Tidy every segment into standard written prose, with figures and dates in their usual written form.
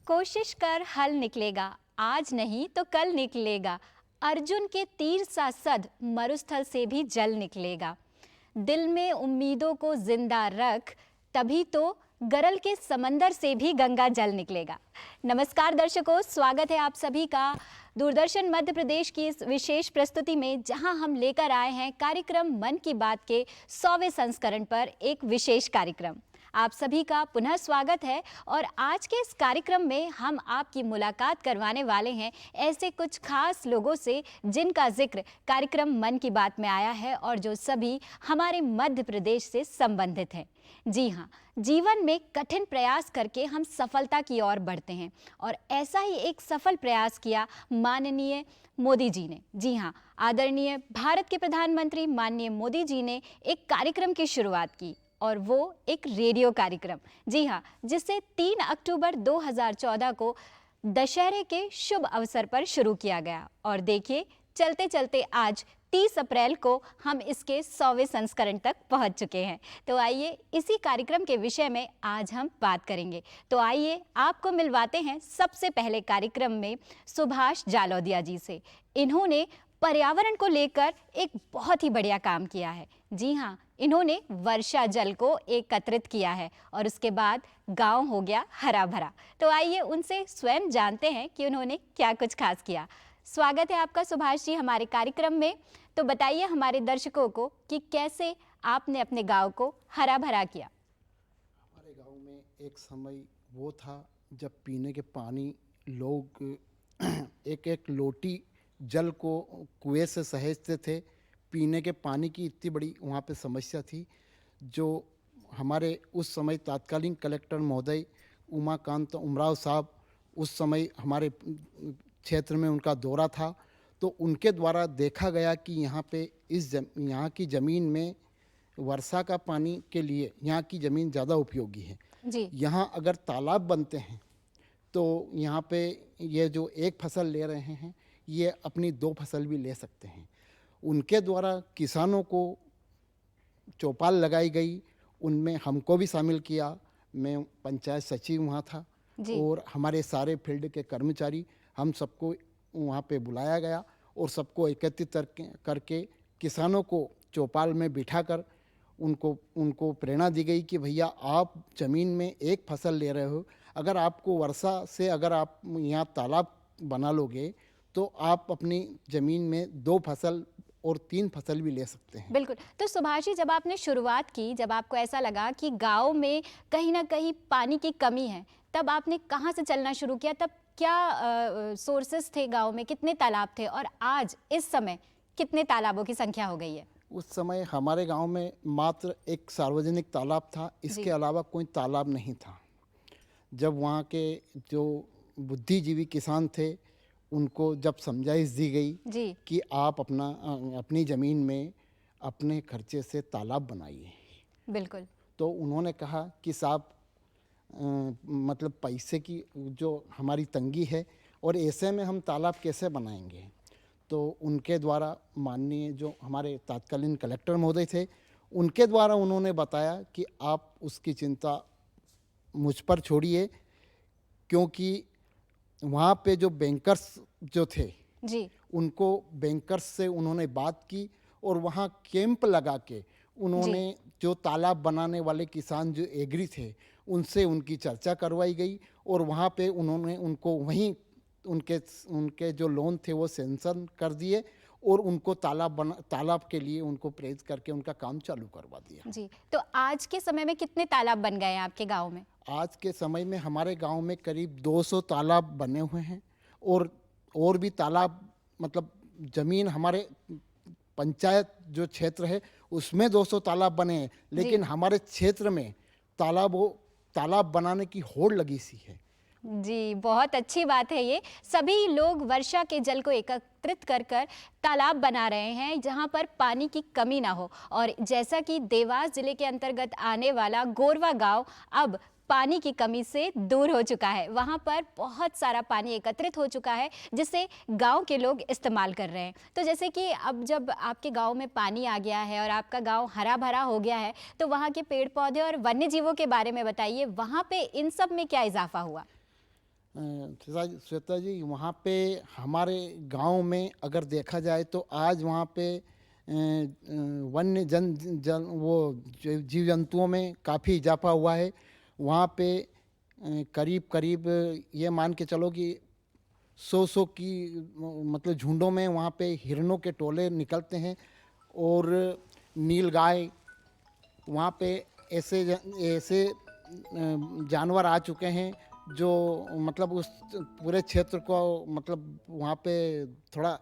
कोशिश कर हल निकलेगा, आज नहीं तो कल निकलेगा। अर्जुन के तीर सा सद मरुस्थल से भी जल निकलेगा। दिल में उम्मीदों को जिंदा रख, तभी तो गरल के समंदर से भी गंगा जल निकलेगा। नमस्कार दर्शकों, स्वागत है आप सभी का दूरदर्शन मध्य प्रदेश की इस विशेष प्रस्तुति में, जहां हम लेकर आए हैं कार्यक्रम मन की बात के 100वें संस्करण पर एक विशेष कार्यक्रम। आप सभी का पुनः स्वागत है और आज के इस कार्यक्रम में हम आपकी मुलाकात करवाने वाले हैं ऐसे कुछ खास लोगों से जिनका जिक्र कार्यक्रम मन की बात में आया है और जो सभी हमारे मध्य प्रदेश से संबंधित हैं। जी हाँ, जीवन में कठिन प्रयास करके हम सफलता की ओर बढ़ते हैं और ऐसा ही एक सफल प्रयास किया माननीय मोदी जी ने। जी हाँ, आदरणीय भारत के प्रधानमंत्री माननीय मोदी जी ने एक कार्यक्रम की शुरुआत की और वो एक रेडियो कार्यक्रम। जी हाँ, जिसे 3 अक्टूबर 2014 को दशहरे के शुभ अवसर पर शुरू किया गया और देखिए चलते चलते आज 30 अप्रैल को हम इसके 100वें संस्करण तक पहुंच चुके हैं। तो आइए इसी कार्यक्रम के विषय में आज हम बात करेंगे। तो आइए आपको मिलवाते हैं सबसे पहले कार्यक्रम में सुभाष जालौदिया जी से। इन्होंने पर्यावरण को लेकर एक बहुत ही बढ़िया काम किया है। जी हाँ, इन्होंने वर्षा जल को एकत्रित किया है और उसके बाद गांव हो गया हरा भरा। तो आइए उनसे स्वयं जानते हैं कि उन्होंने क्या कुछ खास किया। स्वागत है आपका सुभाष जी हमारे कार्यक्रम में। तो बताइए हमारे दर्शकों को कि कैसे आपने अपने गांव को हरा भरा किया। हमारे गांव में एक समय वो था जब पीने के पानी लोग एक एक लोटी जल को कुएं से सहेजते थे। पीने के पानी की इतनी बड़ी वहाँ पे समस्या थी, जो हमारे उस समय तत्कालीन कलेक्टर महोदय उमाकांत उमराव साहब, उस समय हमारे क्षेत्र में उनका दौरा था, तो उनके द्वारा देखा गया कि यहाँ पे यहाँ की ज़मीन में वर्षा का पानी के लिए यहाँ की ज़मीन ज़्यादा उपयोगी है। जी। यहाँ अगर तालाब बनते हैं तो यहाँ पे ये जो एक फसल ले रहे हैं ये अपनी 2 फसल भी ले सकते हैं। उनके द्वारा किसानों को चौपाल लगाई गई, उनमें हमको भी शामिल किया। मैं पंचायत सचिव वहाँ था और हमारे सारे फील्ड के कर्मचारी, हम सबको वहाँ पे बुलाया गया और सबको एकत्रित करके किसानों को चौपाल में बिठाकर उनको प्रेरणा दी गई कि भैया आप ज़मीन में एक फसल ले रहे हो, अगर आपको वर्षा से अगर आप यहाँ तालाब बना लोगे तो आप अपनी ज़मीन में 2 फसल और 3 फसल भी ले सकते हैं। बिल्कुल। तो सुभाष जी, जब आपने शुरुआत की, जब आपको ऐसा लगा कि गांव में कहीं ना कहीं पानी की कमी है, तब आपने कहाँ से चलना शुरू किया? तब क्या सोर्सेस थे गांव में, कितने तालाब थे और आज इस समय कितने तालाबों की संख्या हो गई है? उस समय हमारे गांव में मात्र एक सार्वजनिक तालाब था, इसके अलावा कोई तालाब नहीं था। जब वहाँ के जो बुद्धिजीवी किसान थे उनको जब समझाइश दी गई कि आप अपनी ज़मीन में अपने खर्चे से तालाब बनाइए, बिल्कुल, तो उन्होंने कहा कि साहब मतलब पैसे की जो हमारी तंगी है और ऐसे में हम तालाब कैसे बनाएंगे। तो उनके द्वारा माननीय जो हमारे तत्कालीन कलेक्टर महोदय थे, उनके द्वारा उन्होंने बताया कि आप उसकी चिंता मुझ पर छोड़िए, क्योंकि वहाँ पे जो बैंकर्स जो थे उनको बैंकर्स से उन्होंने बात की और वहाँ कैंप लगा के उन्होंने जो तालाब बनाने वाले किसान जो एग्री थे उनसे उनकी चर्चा करवाई गई और वहाँ पे उन्होंने उनको वहीं उनके जो लोन थे वो सैंक्शन कर दिए और उनको तालाब के लिए उनको प्रेरित करके उनका काम चालू करवा दिया। जी। तो आज के समय में कितने तालाब बन गए हैं आपके गांव में? आज के समय में हमारे गांव में करीब 200 तालाब बने हुए हैं और भी तालाब, मतलब ज़मीन हमारे पंचायत जो क्षेत्र है उसमें 200 तालाब बने हैं, लेकिन हमारे क्षेत्र में तालाब बनाने की होड़ लगी सी है। जी, बहुत अच्छी बात है ये। सभी लोग वर्षा के जल को एकत्रित कर कर तालाब बना रहे हैं जहां पर पानी की कमी ना हो। और जैसा कि देवास जिले के अंतर्गत आने वाला गोरवा गांव अब पानी की कमी से दूर हो चुका है। वहां पर बहुत सारा पानी एकत्रित हो चुका है जिसे गांव के लोग इस्तेमाल कर रहे हैं। तो जैसे कि अब जब आपके गांव में पानी आ गया है और आपका गांव हरा भरा हो गया है, तो वहां के पेड़ पौधे और वन्य जीवों के बारे में बताइए, वहां पे इन सब में क्या इजाफा हुआ? श्वेता जी, वहाँ पे हमारे गांव में अगर देखा जाए तो आज वहाँ पे वन्य जीव जंतुओं में काफ़ी इजाफा हुआ है। वहाँ पे करीब करीब ये मान के चलो कि 100 की मतलब झुंडों में वहाँ पे हिरणों के टोले निकलते हैं। और नीलगाय, वहाँ पे ऐसे जानवर आ चुके हैं जो मतलब उस पूरे क्षेत्र को मतलब वहाँ पे थोड़ा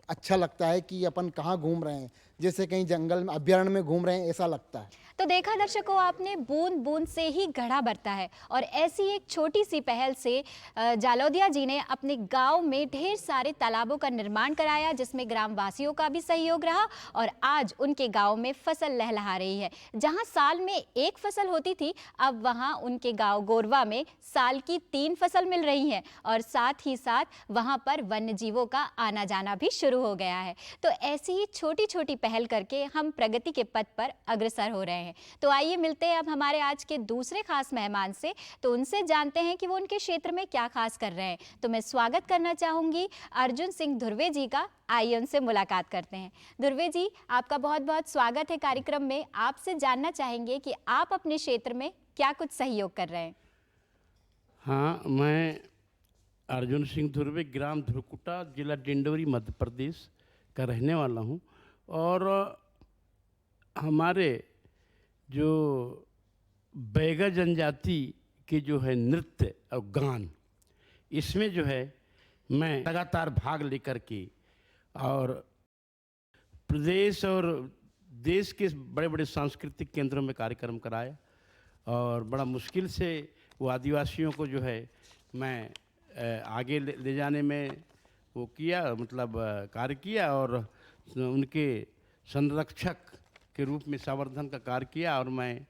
अच्छा लगता है कि अपन कहाँ घूम रहे हैं, जैसे कहीं जंगल में अभयारण्य में घूम रहे हैं ऐसा लगता है। तो देखा दर्शकों, आपने बूंद बूंद से ही घड़ा भरता है, और ऐसी एक छोटी सी पहल से जालौदिया जी ने अपने गांव में ढेर सारे तालाबों का निर्माण कराया, जिसमें ग्रामवासियों का भी सहयोग रहा, और आज उनके गांव में फसल लहलहा रही है। जहां साल में एक फसल होती थी, अब वहां उनके गांव गोरवा में साल की 3 फसल मिल रही है, और साथ ही साथ वहां पर वन्य जीवों का आना जाना भी शुरू हो गया है। तो ऐसी ही छोटी छोटी पहल करके हम प्रगति के पथ पर अग्रसर हो रहे हैं। तो आइए मिलते हैं अब हमारे आज के दूसरे खास मेहमान से, तो उनसे जानते हैं कि वो उनके क्षेत्र में क्या खास कर रहे हैं। तो मैं स्वागत करना चाहूंगी अर्जुन सिंह धुर्वे जी का। आइए उनसे मुलाकात करते हैं। धुर्वे जी, आपका बहुत बहुत स्वागत है कार्यक्रम में। आपसे जानना चाहेंगे कि आप अपने क्षेत्र में क्या कुछ सहयोग कर रहे हैं। हाँ, मैं अर्जुन सिंह धुर्वे, ग्राम धुरकुटा, जिला डिंडोरी, मध्य प्रदेश का रहने वाला हूँ। और हमारे जो बैगा जनजाति के जो है नृत्य और गान, इसमें जो है मैं लगातार भाग लेकर के और प्रदेश और देश के बड़े बड़े सांस्कृतिक केंद्रों में कार्यक्रम कराया, और बड़ा मुश्किल से वो आदिवासियों को जो है मैं आगे ले जाने में वो किया, मतलब कार्य किया, और उनके संरक्षक के रूप में संवर्धन का कार्य किया। और मैं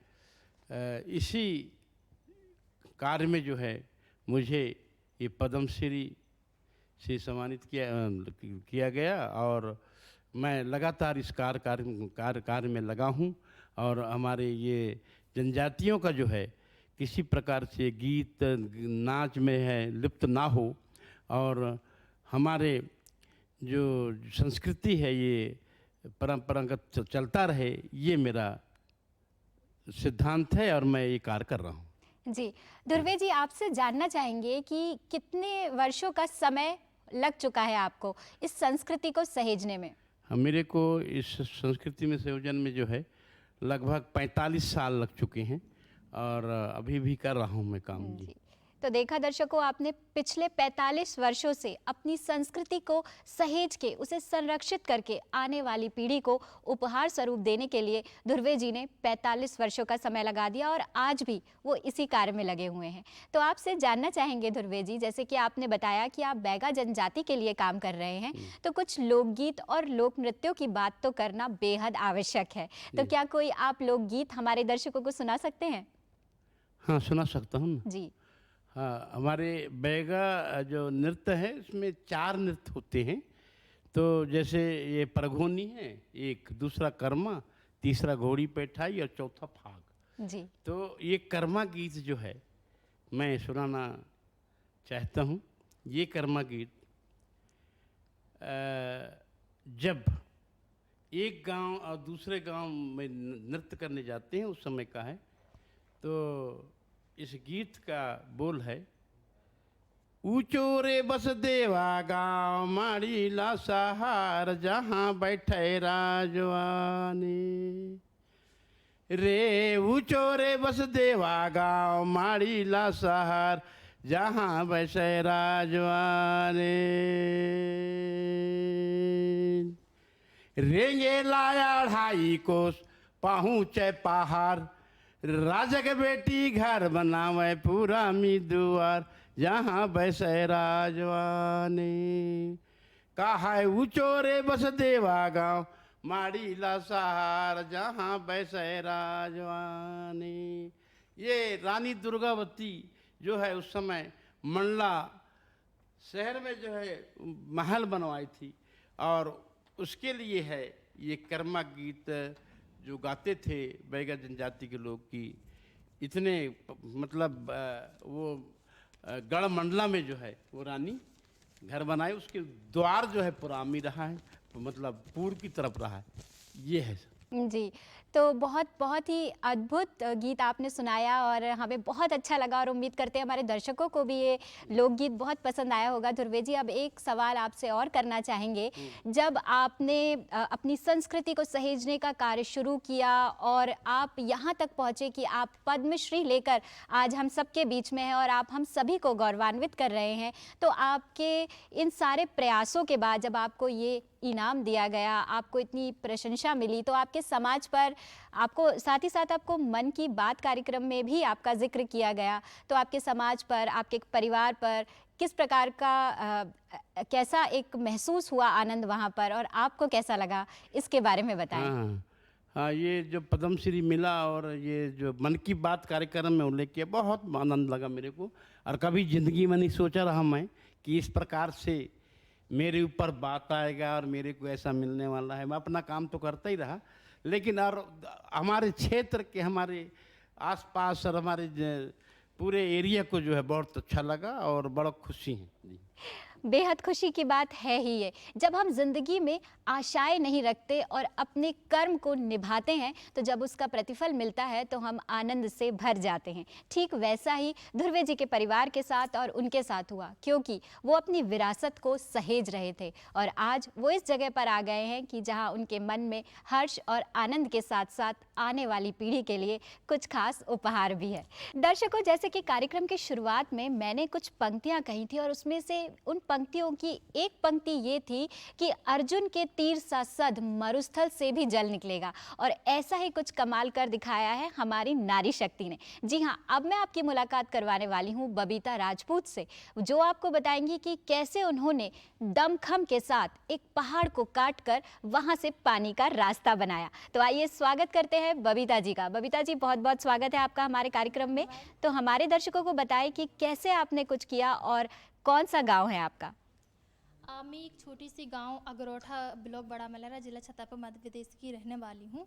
इसी कार्य में जो है मुझे ये पद्मश्री से सम्मानित किया गया, और मैं लगातार इस कार्य में लगा हूँ। और हमारे ये जनजातियों का जो है किसी प्रकार से गीत नाच में है लिप्त ना हो, और हमारे जो संस्कृति है ये परंपरागत चलता रहे, ये मेरा सिद्धांत है, और मैं ये कार्य कर रहा हूँ। जी धुर्वे जी, आपसे जानना चाहेंगे कि कितने वर्षों का समय लग चुका है आपको इस संस्कृति को सहेजने में। मेरे को इस संस्कृति में संयोजन में जो है लगभग 45 साल लग चुके हैं, और अभी भी कर रहा हूँ मैं काम। जी। तो देखा दर्शकों, आपने पिछले 45 वर्षों से अपनी संस्कृति को सहेज के उसे संरक्षित करके आने वाली पीढ़ी को उपहार स्वरूप देने के लिए धुर्वे जी ने 45 वर्षों का समय लगा दिया, और आज भी वो इसी कार्य में लगे हुए हैं। तो आपसे जानना चाहेंगे धुर्वे जी, जैसे कि आपने बताया कि आप बैगा जनजाति के लिए काम कर रहे हैं, तो कुछ लोकगीत और लोक नृत्यों की बात तो करना बेहद आवश्यक है। तो क्या कोई आप लोकगीत हमारे दर्शकों को सुना सकते हैं? हाँ, सुना सकता हूँ ना। जी। हाँ, हमारे बैगा जो नृत्य है इसमें 4 नृत्य होते हैं। तो जैसे ये परघोनी है, एक, दूसरा कर्मा, तीसरा घोड़ी पैठाई, और चौथा फाग। जी। तो ये कर्मा गीत जो है मैं सुनाना चाहता हूँ। ये कर्मा गीत जब एक गांव और दूसरे गांव में नृत्य करने जाते हैं उस समय का है। तो इस गीत का बोल है, ऊंचो रे बस देवा गाँव माड़ी ला सहार, जहाँ बैठे राजवानी। रे ऊंचो रे बस देवा गाँव माड़ी ला सहार, जहाँ बैठे राजवानी। रेंगे लाया 2.5 कोस पहुँचे पहाड़, राजा के बेटी घर बनावे पूरा मी दुआर, जहाँ बैसे राजवानी। कहा ऊंचो रे बस देवा गाँव माड़ी ला सहार, जहाँ बैसे राजवानी। ये रानी दुर्गावती जो है उस समय मंडला शहर में जो है महल बनवाई थी, और उसके लिए है ये कर्मा गीत जो गाते थे बैगा जनजाति के लोग की। इतने मतलब वो गढ़ मंडला में जो है वो रानी घर बनाई, उसके द्वार जो है पुरामी रहा है, मतलब पूर्व की तरफ रहा है, ये है। जी, तो बहुत बहुत ही अद्भुत गीत आपने सुनाया और हमें बहुत अच्छा लगा और उम्मीद करते हैं हमारे दर्शकों को भी ये लोकगीत बहुत पसंद आया होगा। ध्रुवे जी, अब एक सवाल आपसे और करना चाहेंगे। जब आपने अपनी संस्कृति को सहेजने का कार्य शुरू किया और आप यहाँ तक पहुँचे कि आप पद्मश्री लेकर आज हम सबके बीच में हैं और आप हम सभी को गौरवान्वित कर रहे हैं, तो आपके इन सारे प्रयासों के बाद जब आपको ये इनाम दिया गया, आपको इतनी प्रशंसा मिली, तो आपके समाज पर, आपको साथ ही साथ आपको मन की बात कार्यक्रम में भी आपका जिक्र किया गया, तो आपके समाज पर, आपके परिवार पर किस प्रकार का कैसा एक महसूस हुआ आनंद वहाँ पर, और आपको कैसा लगा, इसके बारे में बताएं। हाँ हाँ, ये जो पद्मश्री मिला और ये जो मन की बात कार्यक्रम में उल्लेख किया, बहुत आनंद लगा मेरे को। और कभी ज़िंदगी में नहीं सोचा रहा मैं कि इस प्रकार से मेरे ऊपर बात आएगा और मेरे को ऐसा मिलने वाला है। मैं अपना काम तो करता ही रहा, लेकिन और हमारे क्षेत्र के, हमारे आसपास और हमारे पूरे एरिया को जो है बहुत अच्छा लगा और बड़ा खुशी है जी। बेहद खुशी की बात है ही ये। जब हम जिंदगी में आशाएं नहीं रखते और अपने कर्म को निभाते हैं, तो जब उसका प्रतिफल मिलता है तो हम आनंद से भर जाते हैं। ठीक वैसा ही ध्रुवे जी के परिवार के साथ और उनके साथ हुआ, क्योंकि वो अपनी विरासत को सहेज रहे थे और आज वो इस जगह पर आ गए हैं कि जहां उनके मन में हर्ष और आनंद के साथ साथ आने वाली पीढ़ी के लिए कुछ खास उपहार भी है। दर्शकों, जैसे कि कार्यक्रम की शुरुआत में मैंने कुछ पंक्तियां कही थी और उसमें से उन पंक्तियों की एक पंक्ति ये थी कि अर्जुन के तीर सा सध मरुस्थल से भी जल निकलेगा, और ऐसा ही कुछ कमाल कर दिखाया है हमारी नारी शक्ति ने। जी हाँ, अब मैं आपकी मुलाकात करवाने वाली हूँ बबीता राजपूत से, जो आपको बताएंगी कि कैसे उन्होंने दमखम के साथ एक पहाड़ को काटकर वहां से पानी का रास्ता बनाया। तो आइए स्वागत करते हैं बबीता जी का। बबीता जी, बहुत बहुत स्वागत है आपका हमारे कार्यक्रम में। तो हमारे दर्शकों को बताएं कि कैसे आपने कुछ किया और कौन सा गांव है आपका? मैं एक छोटी सी गांव अगरोठा, ब्लॉक बड़ा मलहरा, जिला छतरपुर, मध्य प्रदेश की रहने वाली हूं।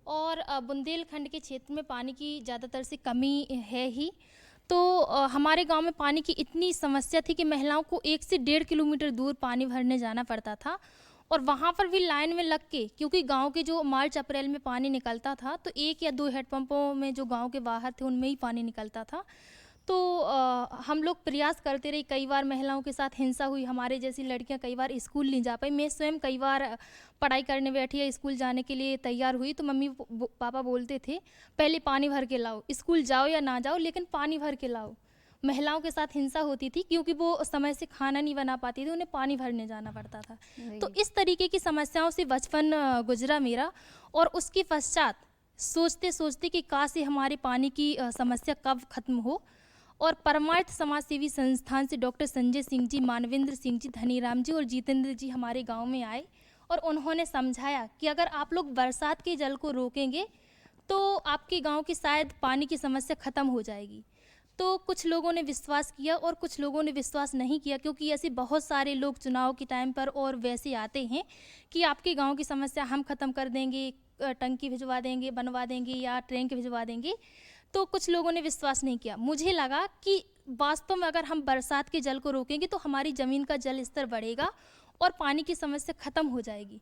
और बुंदेलखंड के क्षेत्र में पानी की ज़्यादातर से कमी है ही। तो हमारे गांव में पानी की इतनी समस्या थी कि महिलाओं को 1 से 1.5 किलोमीटर दूर पानी भरने जाना पड़ता था, और वहाँ पर भी लाइन में लग के, क्योंकि गांव के जो मार्च अप्रैल में पानी निकलता था, तो 1 या 2 हैंडपंपों में जो गांव के बाहर थे उनमें ही पानी निकलता था। तो हम लोग प्रयास करते रहे, कई बार महिलाओं के साथ हिंसा हुई, हमारे जैसी लड़कियां कई बार स्कूल नहीं जा पाई। मैं स्वयं कई बार पढ़ाई करने बैठी या स्कूल जाने के लिए तैयार हुई, तो मम्मी पापा बोलते थे पहले पानी भर के लाओ, स्कूल जाओ या ना जाओ लेकिन पानी भर के लाओ। महिलाओं के साथ हिंसा होती थी क्योंकि वो समय से खाना नहीं बना पाती थी, उन्हें पानी भरने जाना पड़ता था। तो इस तरीके की समस्याओं से बचपन गुजरा मेरा, और उसके पश्चात सोचते सोचते कि काश ये हमारे पानी की समस्या कब खत्म हो, और परमार्थ समाज सेवी संस्थान से डॉक्टर संजय सिंह जी, मानवेंद्र सिंह जी, धनीराम जी और जितेंद्र जी हमारे गांव में आए, और उन्होंने समझाया कि अगर आप लोग बरसात के जल को रोकेंगे तो आपके गांव की शायद पानी की समस्या ख़त्म हो जाएगी। तो कुछ लोगों ने विश्वास किया और कुछ लोगों ने विश्वास नहीं किया, क्योंकि ऐसे बहुत सारे लोग चुनाव के टाइम पर और वैसे आते हैं कि आपके गाँव की समस्या हम ख़त्म कर देंगे, टंकी भिजवा देंगे, बनवा देंगे या टैंक भिजवा देंगे। तो कुछ लोगों ने विश्वास नहीं किया। मुझे लगा कि वास्तव में अगर हम बरसात के जल को रोकेंगे तो हमारी ज़मीन का जल स्तर बढ़ेगा और पानी की समस्या ख़त्म हो जाएगी।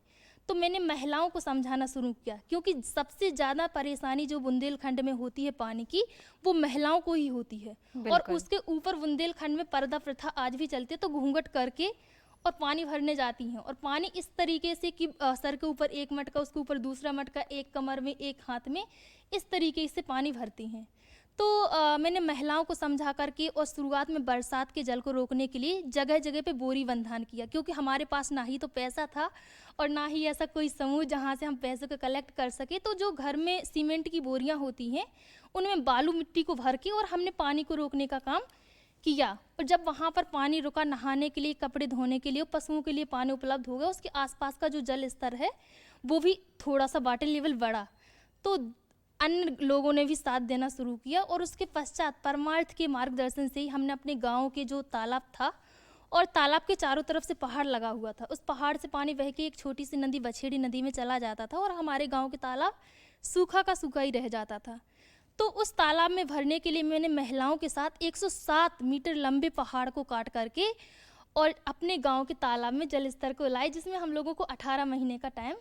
तो मैंने महिलाओं को समझाना शुरू किया, क्योंकि सबसे ज़्यादा परेशानी जो बुंदेलखंड में होती है पानी की, वो महिलाओं को ही होती है। और उसके ऊपर बुंदेलखंड में पर्दा प्रथा आज भी चलती है, तो घूंघट करके और पानी भरने जाती हैं, और पानी इस तरीके से कि सर के ऊपर एक मटका, उसके ऊपर दूसरा मटका, एक कमर में, एक हाथ में, इस तरीके से पानी भरती हैं। तो मैंने महिलाओं को समझा करके और शुरुआत में बरसात के जल को रोकने के लिए जगह जगह पे बोरी बंधान किया, क्योंकि हमारे पास ना ही तो पैसा था और ना ही ऐसा कोई समूह जहाँ से हम पैसों को कलेक्ट कर सके। तो जो घर में सीमेंट की बोरियाँ होती हैं उनमें बालू मिट्टी को भर के और हमने पानी को रोकने का काम किया। और जब वहाँ पर पानी रुका, नहाने के लिए, कपड़े धोने के लिए, पशुओं के लिए पानी उपलब्ध हो गया, उसके आसपास का जो जल स्तर है वो भी थोड़ा सा वाटर लेवल बढ़ा। तो अन्य लोगों ने भी साथ देना शुरू किया, और उसके पश्चात परमार्थ के मार्गदर्शन से ही हमने अपने गांव के जो तालाब था, और तालाब के चारों तरफ से पहाड़ लगा हुआ था, उस पहाड़ से पानी बह के एक छोटी सी नदी बछेड़ी नदी में चला जाता था, और हमारे गाँव के तालाब सूखा का सूखा ही रह जाता था। तो उस तालाब में भरने के लिए मैंने महिलाओं के साथ 107 मीटर लंबे पहाड़ को काट करके और अपने गांव के तालाब में जल स्तर को लाए, जिसमें हम लोगों को 18 महीने का टाइम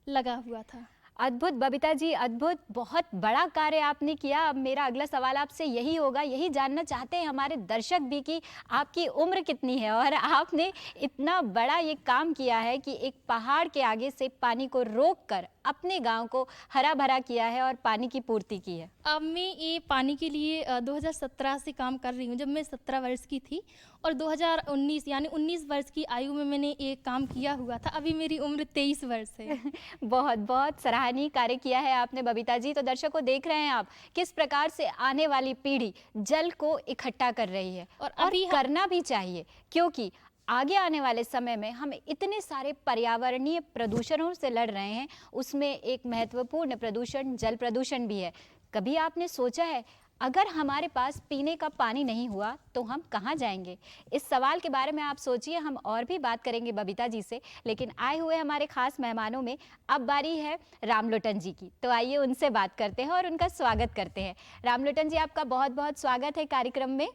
लगा हुआ था। अद्भुत बबीता जी, अद्भुत, बहुत बड़ा कार्य आपने किया। अब मेरा अगला सवाल आपसे यही होगा, यही जानना चाहते हैं हमारे दर्शक भी कि आपकी उम्र कितनी है और आपने इतना बड़ा ये काम किया है कि एक पहाड़ के आगे से पानी को रोककर अपने गांव को हरा भरा किया है और पानी की पूर्ति की है। अब मैं ये पानी के लिए 2017 से काम कर रही हूँ, जब मैं 17 वर्ष की थी, और 2019 यानी 19 वर्ष की आयु में मैंने ये काम किया हुआ था। अभी मेरी उम्र 23 वर्ष है। बहुत बहुत सराहनीय कार्य किया है आपने बबीता जी। तो दर्शकों, देख रहे हैं आप किस प्रकार से आने वाली पीढ़ी जल को इकट्ठा कर रही है और और अभी करना भी चाहिए, क्योंकि आगे आने वाले समय में हम इतने सारे पर्यावरणीय प्रदूषणों से लड़ रहे हैं, उसमें एक महत्वपूर्ण प्रदूषण जल प्रदूषण भी है। कभी आपने सोचा है अगर हमारे पास पीने का पानी नहीं हुआ तो हम कहाँ जाएंगे? इस सवाल के बारे में आप सोचिए। हम और भी बात करेंगे बबीता जी से, लेकिन आए हुए हमारे खास मेहमानों में अब बारी है रामलोटन जी की। तो आइए उनसे बात करते हैं और उनका स्वागत करते हैं। रामलोटन जी, आपका बहुत बहुत स्वागत है कार्यक्रम में।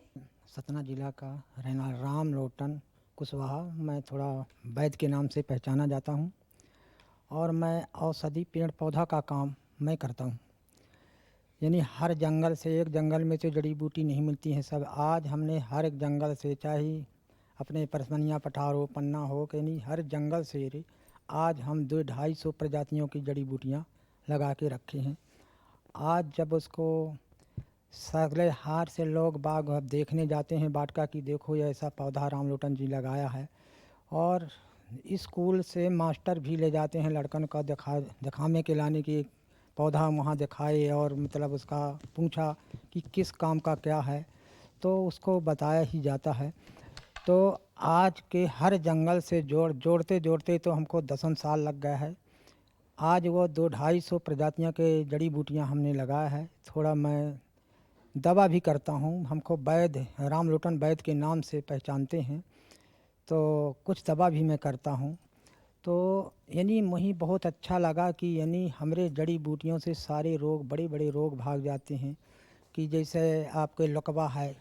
सतना जिला का रहना रामलोटन कुशवाहा, मैं थोड़ा वैद्य के नाम से पहचाना जाता हूँ और मैं औषधि पेड़ पौधा का काम मैं करता हूँ। यानी हर जंगल से, एक जंगल में तो जड़ी बूटी नहीं मिलती हैं सब। आज हमने हर एक जंगल से, चाहे अपने परसमनिया पठार हो, पन्ना हो, यानी हर जंगल से आज हम 200-250 प्रजातियों की जड़ी बूटियाँ लगा के रखे हैं। आज जब उसको सगले हार से लोग बाग अब देखने जाते हैं बाटका की, देखो ये ऐसा पौधा रामलोटन जी लगाया है, और स्कूल से मास्टर भी ले जाते हैं लड़कन का दिखाने के लाने की पौधा वहाँ दिखाए, और मतलब उसका पूछा कि किस काम का क्या है, तो उसको बताया ही जाता है। तो आज के हर जंगल से जोड़ते जोड़ते तो हमको 10 साल लग गया है। आज वो 200-250 प्रजातियों के जड़ी बूटियाँ हमने लगाया है। थोड़ा मैं दवा भी करता हूँ, हमको वैद्य रामलोटन वैद्य के नाम से पहचानते हैं, तो कुछ दवा भी मैं करता हूँ। तो यानी मुझे बहुत अच्छा लगा कि यानी हमारे जड़ी बूटियों से सारे रोग, बड़े बड़े रोग भाग जाते हैं। कि जैसे आपके लकवा है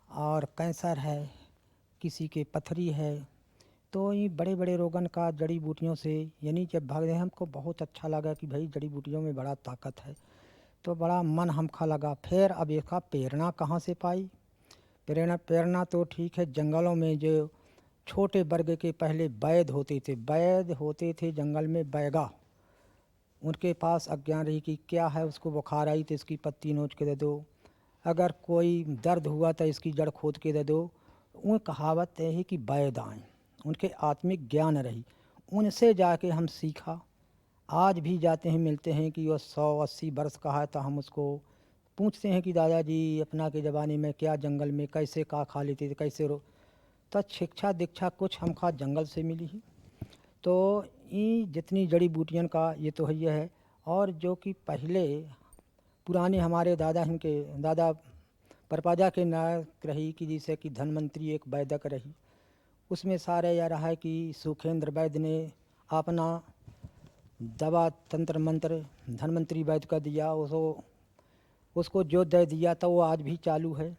और कैंसर है, किसी के पथरी है, तो ये बड़े बड़े रोगन का जड़ी बूटियों से यानी जब भाग रहे, हमको बहुत अच्छा लगा कि भाई जड़ी बूटियों में बड़ा ताकत है, तो बड़ा मन हमका लगा। फिर अब इसका प्रेरणा कहाँ से पाई? प्रेरणा तो ठीक है, जंगलों में जो छोटे वर्ग के पहले वैद्य होते थे जंगल में, बैगा, उनके पास अज्ञान रही कि क्या है, उसको बुखार आई तो इसकी पत्ती नोच के दे दो, अगर कोई दर्द हुआ तो इसकी जड़ खोद के दे दो। वो कहावत है कि वैद्य आए, उनके आत्मिक ज्ञान रही, उनसे जाके हम सीखा। आज भी जाते हैं, मिलते हैं कि वो 100-80 वर्ष का है, तो हम उसको पूछते हैं कि दादाजी अपना के ज़माने में क्या जंगल में कैसे का खा लेते थे, कैसे तो शिक्षा दीक्षा कुछ हमका जंगल से मिली ही। तो ये जितनी जड़ी बूटियाँ का ये तो है, और जो कि पहले पुराने हमारे दादा परपाजा के नायक रही कि जैसे कि धनवंतरी एक वैदक रही, उसमें सारे यह रहा है कि सुखेंद्र वैद्य ने अपना दवा तंत्र मंत्र धनवंतरी वैद्य का दिया, उसको जो दे दिया तो वो आज भी चालू है।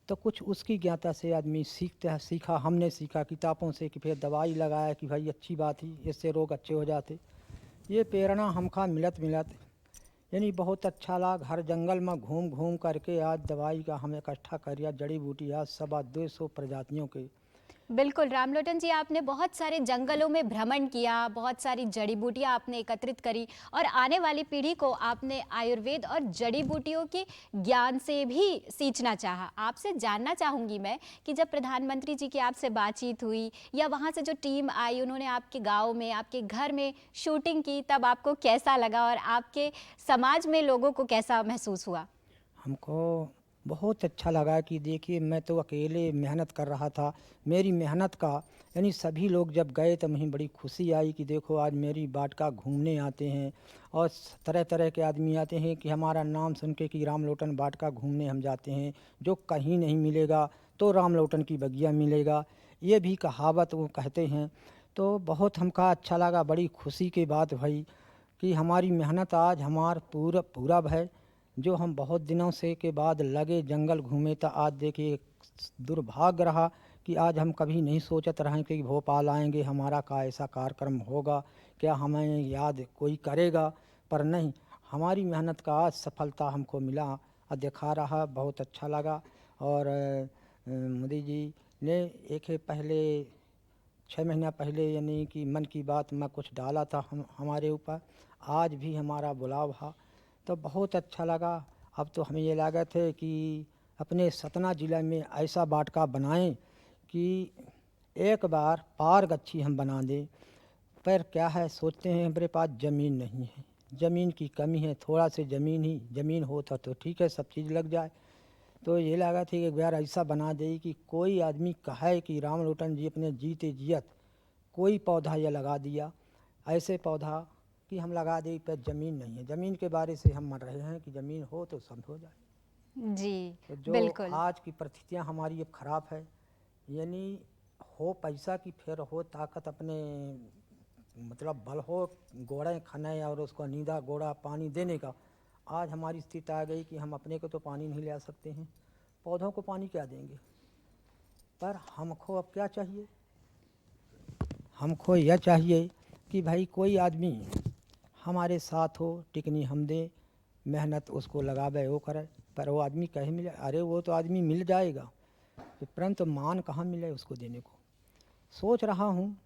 तो कुछ उसकी ज्ञाता से आदमी सीखा, हमने सीखा किताबों से कि फिर दवाई लगाया कि भाई अच्छी बात ही, इससे रोग अच्छे हो जाते। ये प्रेरणा हमका मिलत यानी बहुत अच्छा लगा। हर जंगल में घूम घूम करके आज दवाई का हम इकट्ठा करिया, जड़ी बूटी आज 250 प्रजातियों के। बिल्कुल रामलोटन जी, आपने बहुत सारे जंगलों में भ्रमण किया, बहुत सारी जड़ी बूटियां आपने एकत्रित करी और आने वाली पीढ़ी को आपने आयुर्वेद और जड़ी बूटियों के ज्ञान से भी सींचना चाहा। आपसे जानना चाहूँगी मैं कि जब प्रधानमंत्री जी की आपसे बातचीत हुई या वहाँ से जो टीम आई, उन्होंने आपके गाँव में, आपके घर में शूटिंग की, तब आपको कैसा लगा और आपके समाज में लोगों को कैसा महसूस हुआ? हमको बहुत अच्छा लगा कि देखिए मैं तो अकेले मेहनत कर रहा था, मेरी मेहनत का यानी सभी लोग जब गए तो मुझे बड़ी खुशी आई कि देखो आज मेरी बाटका घूमने आते हैं और तरह तरह के आदमी आते हैं कि हमारा नाम सुन के कि रामलोटन बाटका घूमने हम जाते हैं, जो कहीं नहीं मिलेगा तो रामलोटन की बगिया मिलेगा, ये भी कहावत वो कहते हैं। तो बहुत हमका अच्छा लगा, बड़ी खुशी की बात भाई कि हमारी मेहनत आज हमार पूरा है। जो हम बहुत दिनों से के बाद लगे जंगल घूमे तो आज देखिए दुर्भाग्य रहा कि आज हम कभी नहीं सोचत रहे कि भोपाल आएंगे, हमारा का ऐसा कार्यक्रम होगा, क्या हमें याद कोई करेगा, पर नहीं, हमारी मेहनत का आज सफलता हमको मिला और दिखा रहा, बहुत अच्छा लगा। और मोदी जी ने एक है पहले 6 महीना पहले यानी कि मन की बात में कुछ डाला था हमारे ऊपर, आज भी हमारा बुलाव है तो बहुत अच्छा लगा। अब तो हमें ये लागत है कि अपने सतना ज़िले में ऐसा बाटका बनाएं कि एक बार पार गच्छी हम बना दें। पर क्या है, सोचते हैं हमारे पास ज़मीन नहीं है, ज़मीन की कमी है, थोड़ा से ज़मीन होता तो ठीक है, सब चीज़ लग जाए। तो ये लगा थी कि एक बार ऐसा बना दे कि कोई आदमी कहे कि राम लोटन जी अपने जीते जियत कोई पौधा या लगा दिया, ऐसे पौधा कि हम लगा दे, पर ज़मीन नहीं है। ज़मीन के बारे से हम मर रहे हैं कि ज़मीन हो तो सब हो जाए। जी, तो जो बिल्कुल। आज की परिस्थितियाँ हमारी अब ख़राब है, यानी हो पैसा की फिर हो ताकत, अपने मतलब बल हो गोड़े खाने और उसको नींदा गोड़ा पानी देने का। आज हमारी स्थिति आ गई कि हम अपने को तो पानी नहीं ले सकते हैं, पौधों को पानी क्या देंगे। पर हमको अब क्या चाहिए, हमको यह चाहिए कि भाई कोई आदमी हमारे साथ हो, टिकनी हम दे, मेहनत उसको लगावे वो करे। पर वो आदमी कहीं मिले, अरे वो तो आदमी मिल जाएगा, परंतु मान कहाँ मिले उसको देने को। सोच रहा हूँ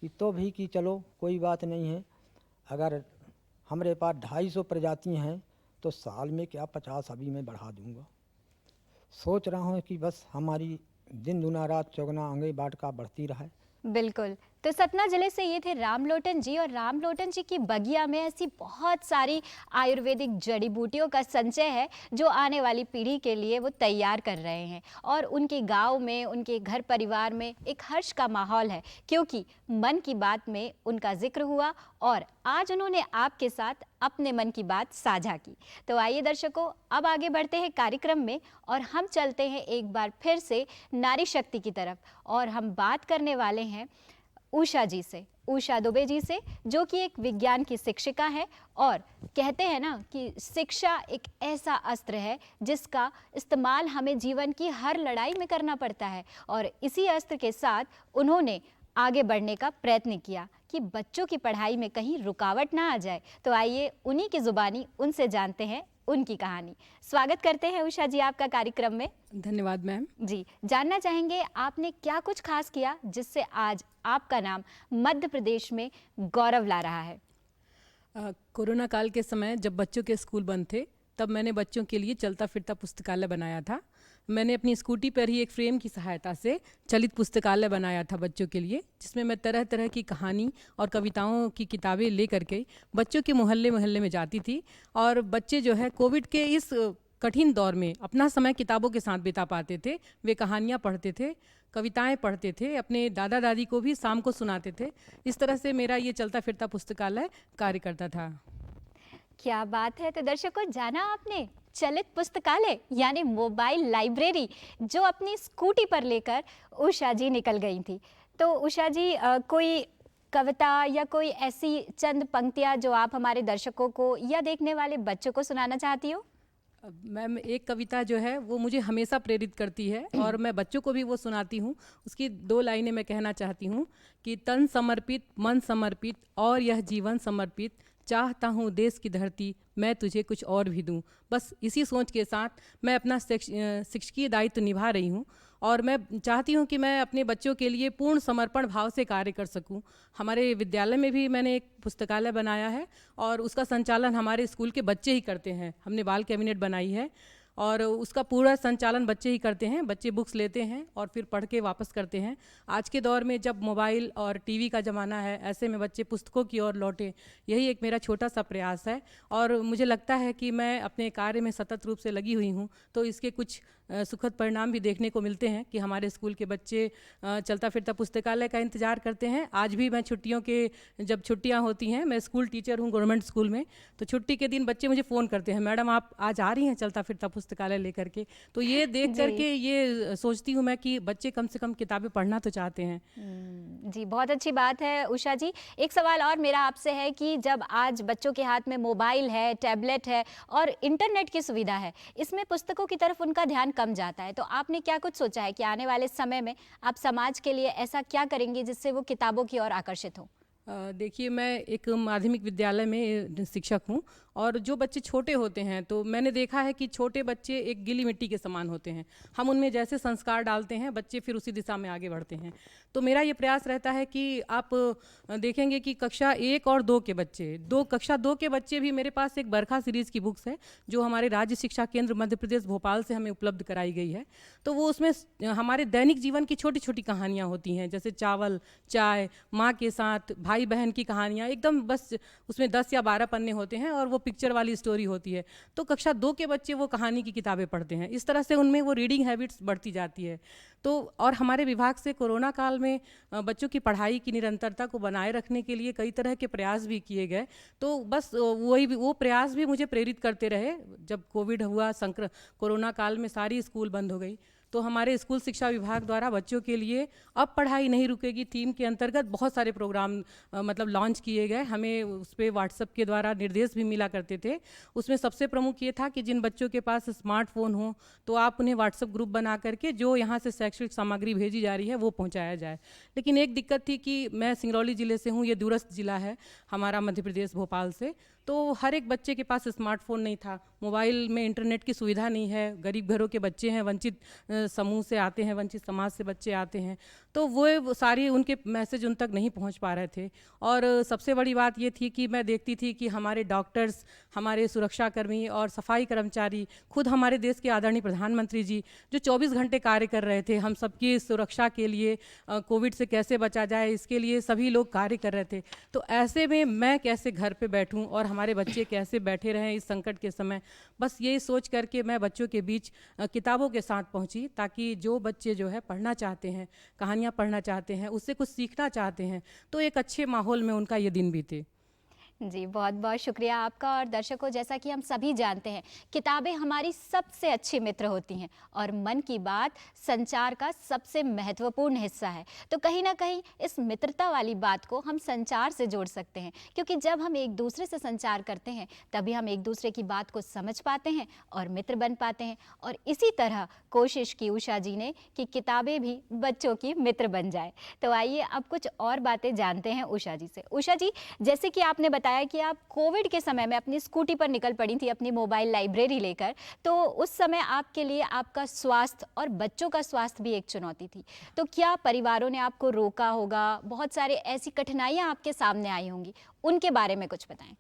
कि तो भी कि चलो कोई बात नहीं है, अगर हमारे पास 250 प्रजाति हैं तो साल में क्या 50 अभी मैं बढ़ा दूँगा। सोच रहा हूँ कि बस हमारी दिन दुना रात चौगुना आगे बाटका बढ़ती रहे। बिल्कुल। तो सतना जिले से ये थे रामलोटन जी, और रामलोटन जी की बगिया में ऐसी बहुत सारी आयुर्वेदिक जड़ी बूटियों का संचय है जो आने वाली पीढ़ी के लिए वो तैयार कर रहे हैं। और उनके गांव में, उनके घर परिवार में एक हर्ष का माहौल है, क्योंकि मन की बात में उनका जिक्र हुआ और आज उन्होंने आपके साथ अपने मन की बात साझा की। तो आइए दर्शकों, अब आगे बढ़ते हैं कार्यक्रम में और हम चलते हैं एक बार फिर से नारी शक्ति की तरफ, और हम बात करने वाले हैं उषा जी से, उषा दुबे जी से, जो कि एक विज्ञान की शिक्षिका है। और कहते हैं ना कि शिक्षा एक ऐसा अस्त्र है जिसका इस्तेमाल हमें जीवन की हर लड़ाई में करना पड़ता है, और इसी अस्त्र के साथ उन्होंने आगे बढ़ने का प्रयत्न किया कि बच्चों की पढ़ाई में कहीं रुकावट ना आ जाए। तो आइए उन्हीं की जुबानी उनसे जानते हैं उनकी कहानी। स्वागत करते हैं उषा जी आपका कार्यक्रम में। धन्यवाद मैम। जी, जानना चाहेंगे आपने क्या कुछ खास किया जिससे आज आपका नाम मध्य प्रदेश में गौरव ला रहा है। कोरोना काल के समय जब बच्चों के स्कूल बंद थे, तब मैंने बच्चों के लिए चलता फिरता पुस्तकालय बनाया था। मैंने अपनी स्कूटी पर ही एक फ्रेम की सहायता से चलित पुस्तकालय बनाया था बच्चों के लिए, जिसमें मैं तरह तरह की कहानी और कविताओं की किताबें ले करके बच्चों के मोहल्ले मोहल्ले में जाती थी। और बच्चे जो है कोविड के इस कठिन दौर में अपना समय किताबों के साथ बिता पाते थे। वे कहानियाँ पढ़ते थे, कविताएं पढ़ते थे, अपने दादा दादी को भी शाम को सुनाते थे। इस तरह से मेरा ये चलता फिरता पुस्तकालय कार्य करता था। क्या बात है। तो दर्शकों, जाना आपने चलित पुस्तकालय यानी मोबाइल लाइब्रेरी जो अपनी स्कूटी पर लेकर उषा जी निकल गई थी। तो उषा जी, कोई कविता या कोई ऐसी चंद पंक्तियां जो आप हमारे दर्शकों को या देखने वाले बच्चों को सुनाना चाहती हो? मैम, एक कविता जो है वो मुझे हमेशा प्रेरित करती है और मैं बच्चों को भी वो सुनाती हूँ। उसकी 2 लाइनें मैं कहना चाहती हूँ कि तन समर्पित, मन समर्पित और यह जीवन समर्पित, चाहता हूँ देश की धरती मैं तुझे कुछ और भी दूँ। बस इसी सोच के साथ मैं अपना शिक्षकीय दायित्व निभा रही हूँ और मैं चाहती हूँ कि मैं अपने बच्चों के लिए पूर्ण समर्पण भाव से कार्य कर सकूँ। हमारे विद्यालय में भी मैंने एक पुस्तकालय बनाया है और उसका संचालन हमारे स्कूल के बच्चे ही करते हैं। हमने बाल कैबिनेट बनाई है और उसका पूरा संचालन बच्चे ही करते हैं। बच्चे बुक्स लेते हैं और फिर पढ़ के वापस करते हैं। आज के दौर में जब मोबाइल और टीवी का ज़माना है, ऐसे में बच्चे पुस्तकों की ओर लौटें, यही एक मेरा छोटा सा प्रयास है। और मुझे लगता है कि मैं अपने कार्य में सतत रूप से लगी हुई हूँ, तो इसके कुछ सुखद परिणाम भी देखने को मिलते हैं कि हमारे स्कूल के बच्चे चलता फिरता पुस्तकालय का इंतज़ार करते हैं। आज भी मैं छुट्टियों के, जब छुट्टियां होती हैं, मैं स्कूल टीचर हूँ गवर्नमेंट स्कूल में, तो छुट्टी के दिन बच्चे मुझे फ़ोन करते हैं, मैडम आप आज आ रही हैं चलता फिरता पुस्तकालय लेकर के। तो ये देख करके ये सोचती हूँ मैं कि बच्चे कम से कम किताबें पढ़ना तो चाहते हैं। जी, बहुत अच्छी बात है उषा जी। एक सवाल और मेरा आपसे है कि जब आज बच्चों के हाथ में मोबाइल है, टैबलेट है और इंटरनेट की सुविधा है, इसमें पुस्तकों की तरफ उनका ध्यान कम जाता है। तो आपने क्या कुछ सोचा है कि आने वाले समय में आप समाज के लिए ऐसा क्या करेंगे जिससे वो किताबों की ओर आकर्षित हों? देखिए, मैं एक माध्यमिक विद्यालय में शिक्षक हूँ और जो बच्चे छोटे होते हैं तो मैंने देखा है कि छोटे बच्चे एक गीली मिट्टी के समान होते हैं। हम उनमें जैसे संस्कार डालते हैं बच्चे फिर उसी दिशा में आगे बढ़ते हैं। तो मेरा ये प्रयास रहता है कि आप देखेंगे कि कक्षा 1 और 2 के बच्चे, कक्षा 2 के बच्चे भी, मेरे पास एक बरखा सीरीज़ की बुक्स है जो हमारे राज्य शिक्षा केंद्र मध्य प्रदेश भोपाल से हमें उपलब्ध कराई गई है। तो वो उसमें हमारे दैनिक जीवन की छोटी छोटी कहानियाँ होती हैं, जैसे चावल, चाय, माँ के साथ, भाई बहन की कहानियाँ, एकदम बस उसमें 10 या 12 पन्ने होते हैं और वो पिक्चर वाली स्टोरी होती है। तो कक्षा 2 के बच्चे वो कहानी की किताबें पढ़ते हैं। इस तरह से उनमें वो रीडिंग हैबिट्स बढ़ती जाती है। तो और हमारे विभाग से कोरोना काल में बच्चों की पढ़ाई की निरंतरता को बनाए रखने के लिए कई तरह के प्रयास भी किए गए। तो बस वो प्रयास भी मुझे प्रेरित करते रहे। जब कोविड हुआ, कोरोना काल में सारी स्कूल बंद हो गई, तो हमारे स्कूल शिक्षा विभाग द्वारा बच्चों के लिए अब पढ़ाई नहीं रुकेगी थीम के अंतर्गत बहुत सारे प्रोग्राम मतलब लॉन्च किए गए। हमें उस पर व्हाट्सएप के द्वारा निर्देश भी मिला करते थे। उसमें सबसे प्रमुख ये था कि जिन बच्चों के पास स्मार्टफोन हो तो आप उन्हें व्हाट्सएप ग्रुप बना करके जो यहाँ से शैक्षणिक सामग्री भेजी जा रही है वो पहुँचाया जाए। लेकिन एक दिक्कत थी कि मैं सिंगरौली ज़िले से हूँ, ये दूरस्थ ज़िला है हमारा मध्य प्रदेश भोपाल से, तो हर एक बच्चे के पास स्मार्टफोन नहीं था, मोबाइल में इंटरनेट की सुविधा नहीं है, गरीब घरों के बच्चे हैं, वंचित समूह से आते हैं, वंचित समाज से बच्चे आते हैं, तो वो सारी उनके मैसेज उन तक नहीं पहुंच पा रहे थे। और सबसे बड़ी बात ये थी कि मैं देखती थी कि हमारे डॉक्टर्स, हमारे सुरक्षाकर्मी और सफाई कर्मचारी, खुद हमारे देश के आदरणीय प्रधानमंत्री जी जो 24 घंटे कार्य कर रहे थे हम सबकी सुरक्षा के लिए, कोविड से कैसे बचा जाए इसके लिए सभी लोग कार्य कर रहे थे। तो ऐसे में मैं कैसे घर पे बैठूं और हमारे बच्चे कैसे बैठे रहें इस संकट के समय, बस यही सोच करके मैं बच्चों के बीच किताबों के साथ पहुंची, ताकि जो बच्चे जो है पढ़ना चाहते हैं, कहानियाँ पढ़ना चाहते हैं, उससे कुछ सीखना चाहते हैं, तो एक अच्छे माहौल में उनका ये दिन बीते। जी, बहुत बहुत शुक्रिया आपका। और दर्शकों, जैसा कि हम सभी जानते हैं, किताबें हमारी सबसे अच्छी मित्र होती हैं और मन की बात संचार का सबसे महत्वपूर्ण हिस्सा है। तो कहीं ना कहीं इस मित्रता वाली बात को हम संचार से जोड़ सकते हैं, क्योंकि जब हम एक दूसरे से संचार करते हैं तभी हम एक दूसरे की बात को समझ पाते हैं और मित्र बन पाते हैं। और इसी तरह कोशिश की उषा जी ने कि किताबें भी बच्चों की मित्र बन जाए। तो आइए अब कुछ और बातें जानते हैं उषा जी से। उषा जी, जैसे कि आपने बताया कि आप कोविड के समय में अपनी स्कूटी पर निकल पड़ी थी अपनी मोबाइल लाइब्रेरी लेकर, तो उस समय आपके लिए आपका स्वास्थ्य और बच्चों का स्वास्थ्य भी एक चुनौती थी। तो क्या परिवारों ने आपको रोका होगा? बहुत सारे ऐसी कठिनाइयां आपके सामने आई होंगी, उनके बारे में कुछ बताएं।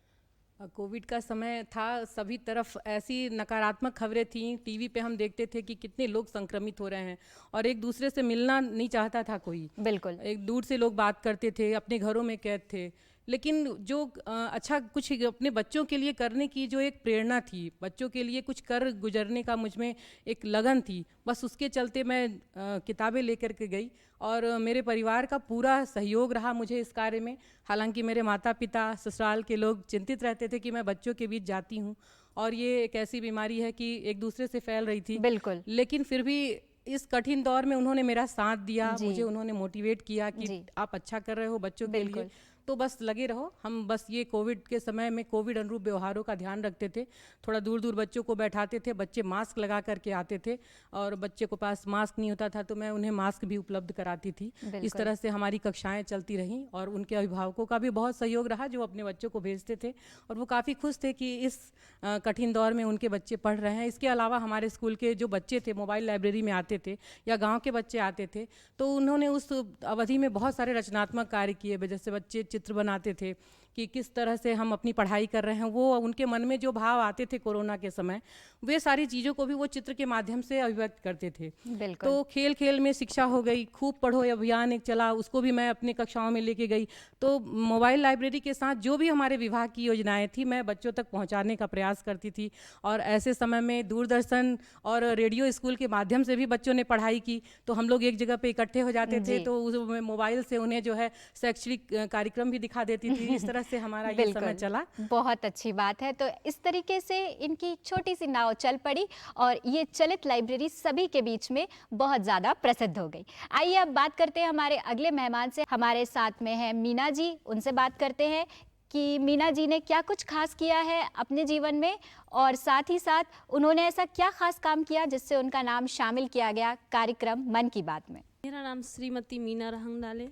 कोविड का समय था, सभी तरफ ऐसी नकारात्मक खबरें थीं। टीवी पे हम देखते थे कि कितने लोग संक्रमित हो रहे हैं और एक दूसरे से मिलना नहीं चाहता था कोई। बिल्कुल, एक दूर से लोग बात करते थे, अपने घरों में कैद थे। लेकिन जो अच्छा कुछ अपने बच्चों के लिए करने की जो एक प्रेरणा थी, बच्चों के लिए कुछ कर गुजरने का मुझ में एक लगन थी, बस उसके चलते मैं किताबें लेकर के गई और मेरे परिवार का पूरा सहयोग रहा मुझे इस कार्य में। हालांकि मेरे माता पिता, ससुराल के लोग चिंतित रहते थे कि मैं बच्चों के बीच जाती हूँ और ये एक ऐसी बीमारी है कि एक दूसरे से फैल रही थी। बिल्कुल। लेकिन फिर भी इस कठिन दौर में उन्होंने मेरा साथ दिया, मुझे उन्होंने मोटिवेट किया कि आप अच्छा कर रहे हो बच्चों के लिए, तो बस लगे रहो। हम बस ये कोविड के समय में कोविड अनुरूप व्यवहारों का ध्यान रखते थे, थोड़ा दूर दूर बच्चों को बैठाते थे, बच्चे मास्क लगा करके आते थे और बच्चे को पास मास्क नहीं होता था तो मैं उन्हें मास्क भी उपलब्ध कराती थी। इस तरह से हमारी कक्षाएं चलती रहीं और उनके अभिभावकों का भी बहुत सहयोग रहा जो अपने बच्चों को भेजते थे और वो काफ़ी खुश थे कि इस कठिन दौर में उनके बच्चे पढ़ रहे हैं। इसके अलावा हमारे स्कूल के जो बच्चे थे मोबाइल लाइब्रेरी में आते थे या गाँव के बच्चे आते थे, तो उन्होंने उस अवधि में बहुत सारे रचनात्मक कार्य किए। जैसे बच्चे चित्र बनाते थे कि किस तरह से हम अपनी पढ़ाई कर रहे हैं, वो उनके मन में जो भाव आते थे कोरोना के समय, वे सारी चीज़ों को भी वो चित्र के माध्यम से अभिव्यक्त करते थे। तो खेल खेल में शिक्षा हो गई, खूब पढ़ो अभियान एक चला, उसको भी मैं अपनी कक्षाओं में लेके गई। तो मोबाइल लाइब्रेरी के साथ जो भी हमारे विभाग की योजनाएं थी मैं बच्चों तक पहुंचाने का प्रयास करती थी और ऐसे समय में दूरदर्शन और रेडियो स्कूल के माध्यम से भी बच्चों ने पढ़ाई की। तो हम लोग एक जगह पे इकट्ठे हो जाते थे, तो उस मोबाइल से उन्हें जो है शैक्षणिक कार्यक्रम भी दिखा देती थी। इस तरह से हमारा ये बिल्कुल, समय चला। बहुत अच्छी बात है। तो इस तरीके से इनकी छोटी सी नाव चल पड़ी और ये चलित लाइब्रेरी सभी के बीच में बहुत ज़्यादा प्रसिद्ध हो गई। आइए अब बात करते हैं हमारे अगले मेहमान से। हमारे साथ में है मीना जी, उनसे बात करते हैं कि मीना जी ने क्या कुछ खास किया है अपने जीवन में और साथ ही साथ उन्होंने ऐसा क्या खास काम किया जिससे उनका नाम शामिल किया गया कार्यक्रम मन की बात में। मेरा नाम श्रीमती मीना रहंगडाले,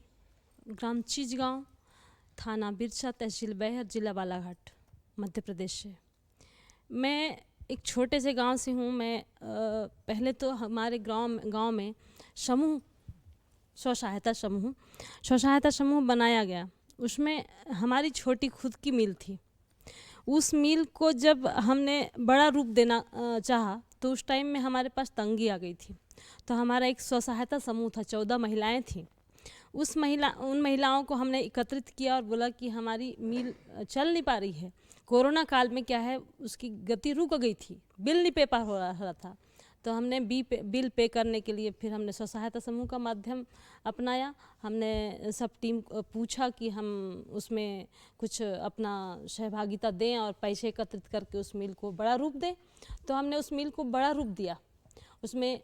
ग्राम चिचगांव, थाना बिरसा, तहसील बैहर, जिला बालाघाट, मध्य प्रदेश से। मैं एक छोटे से गांव से हूँ। मैं पहले तो हमारे गांव में समूह, स्व सहायता समूह बनाया गया। उसमें हमारी छोटी खुद की मिल थी। उस मिल को जब हमने बड़ा रूप देना चाहा तो उस टाइम में हमारे पास तंगी आ गई थी। तो हमारा एक स्व सहायता समूह था, 14 महिलाएं थीं। उन महिलाओं को हमने एकत्रित किया और बोला कि हमारी मिल चल नहीं पा रही है। कोरोना काल में क्या है, उसकी गति रुक गई थी, बिल नहीं पे पा हो रहा था। तो हमने बिल पे करने के लिए फिर हमने स्व सहायता समूह का माध्यम अपनाया। हमने सब टीम को पूछा कि हम उसमें कुछ अपना सहभागिता दें और पैसे एकत्रित करके उस मिल को बड़ा रूप दें। तो हमने उस मिल को बड़ा रूप दिया। उसमें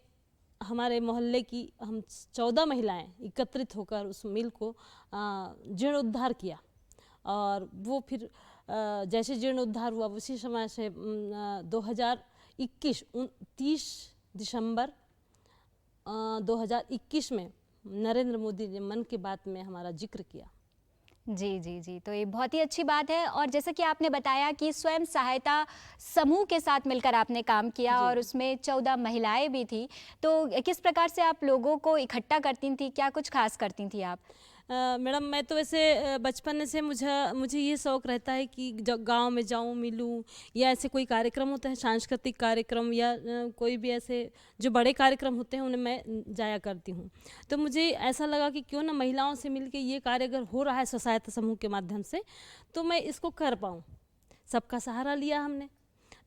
हमारे मोहल्ले की हम 14 महिलाएं एकत्रित होकर उस मिल को जीर्णोद्धार किया। और वो फिर जैसे जीर्णोद्धार हुआ उसी समय से 2021 30 दिसंबर 2021 में नरेंद्र मोदी ने मन की बात में हमारा जिक्र किया। जी जी जी, तो ये बहुत ही अच्छी बात है। और जैसे कि आपने बताया कि स्वयं सहायता समूह के साथ मिलकर आपने काम किया और उसमें 14 महिलाएं भी थी, तो किस प्रकार से आप लोगों को इकट्ठा करती थी, क्या कुछ खास करती थी आप? मैडम, मैं तो वैसे बचपन से मुझे ये शौक़ रहता है कि जब गांव में जाऊं, मिलूं, या ऐसे कोई कार्यक्रम होते हैं, सांस्कृतिक कार्यक्रम या कोई भी ऐसे जो बड़े कार्यक्रम होते हैं उन्हें मैं जाया करती हूं। तो मुझे ऐसा लगा कि क्यों ना महिलाओं से मिलके ये कार्य अगर हो रहा है स्व सहायता समूह के माध्यम से, तो मैं इसको कर पाऊँ। सबका सहारा लिया हमने,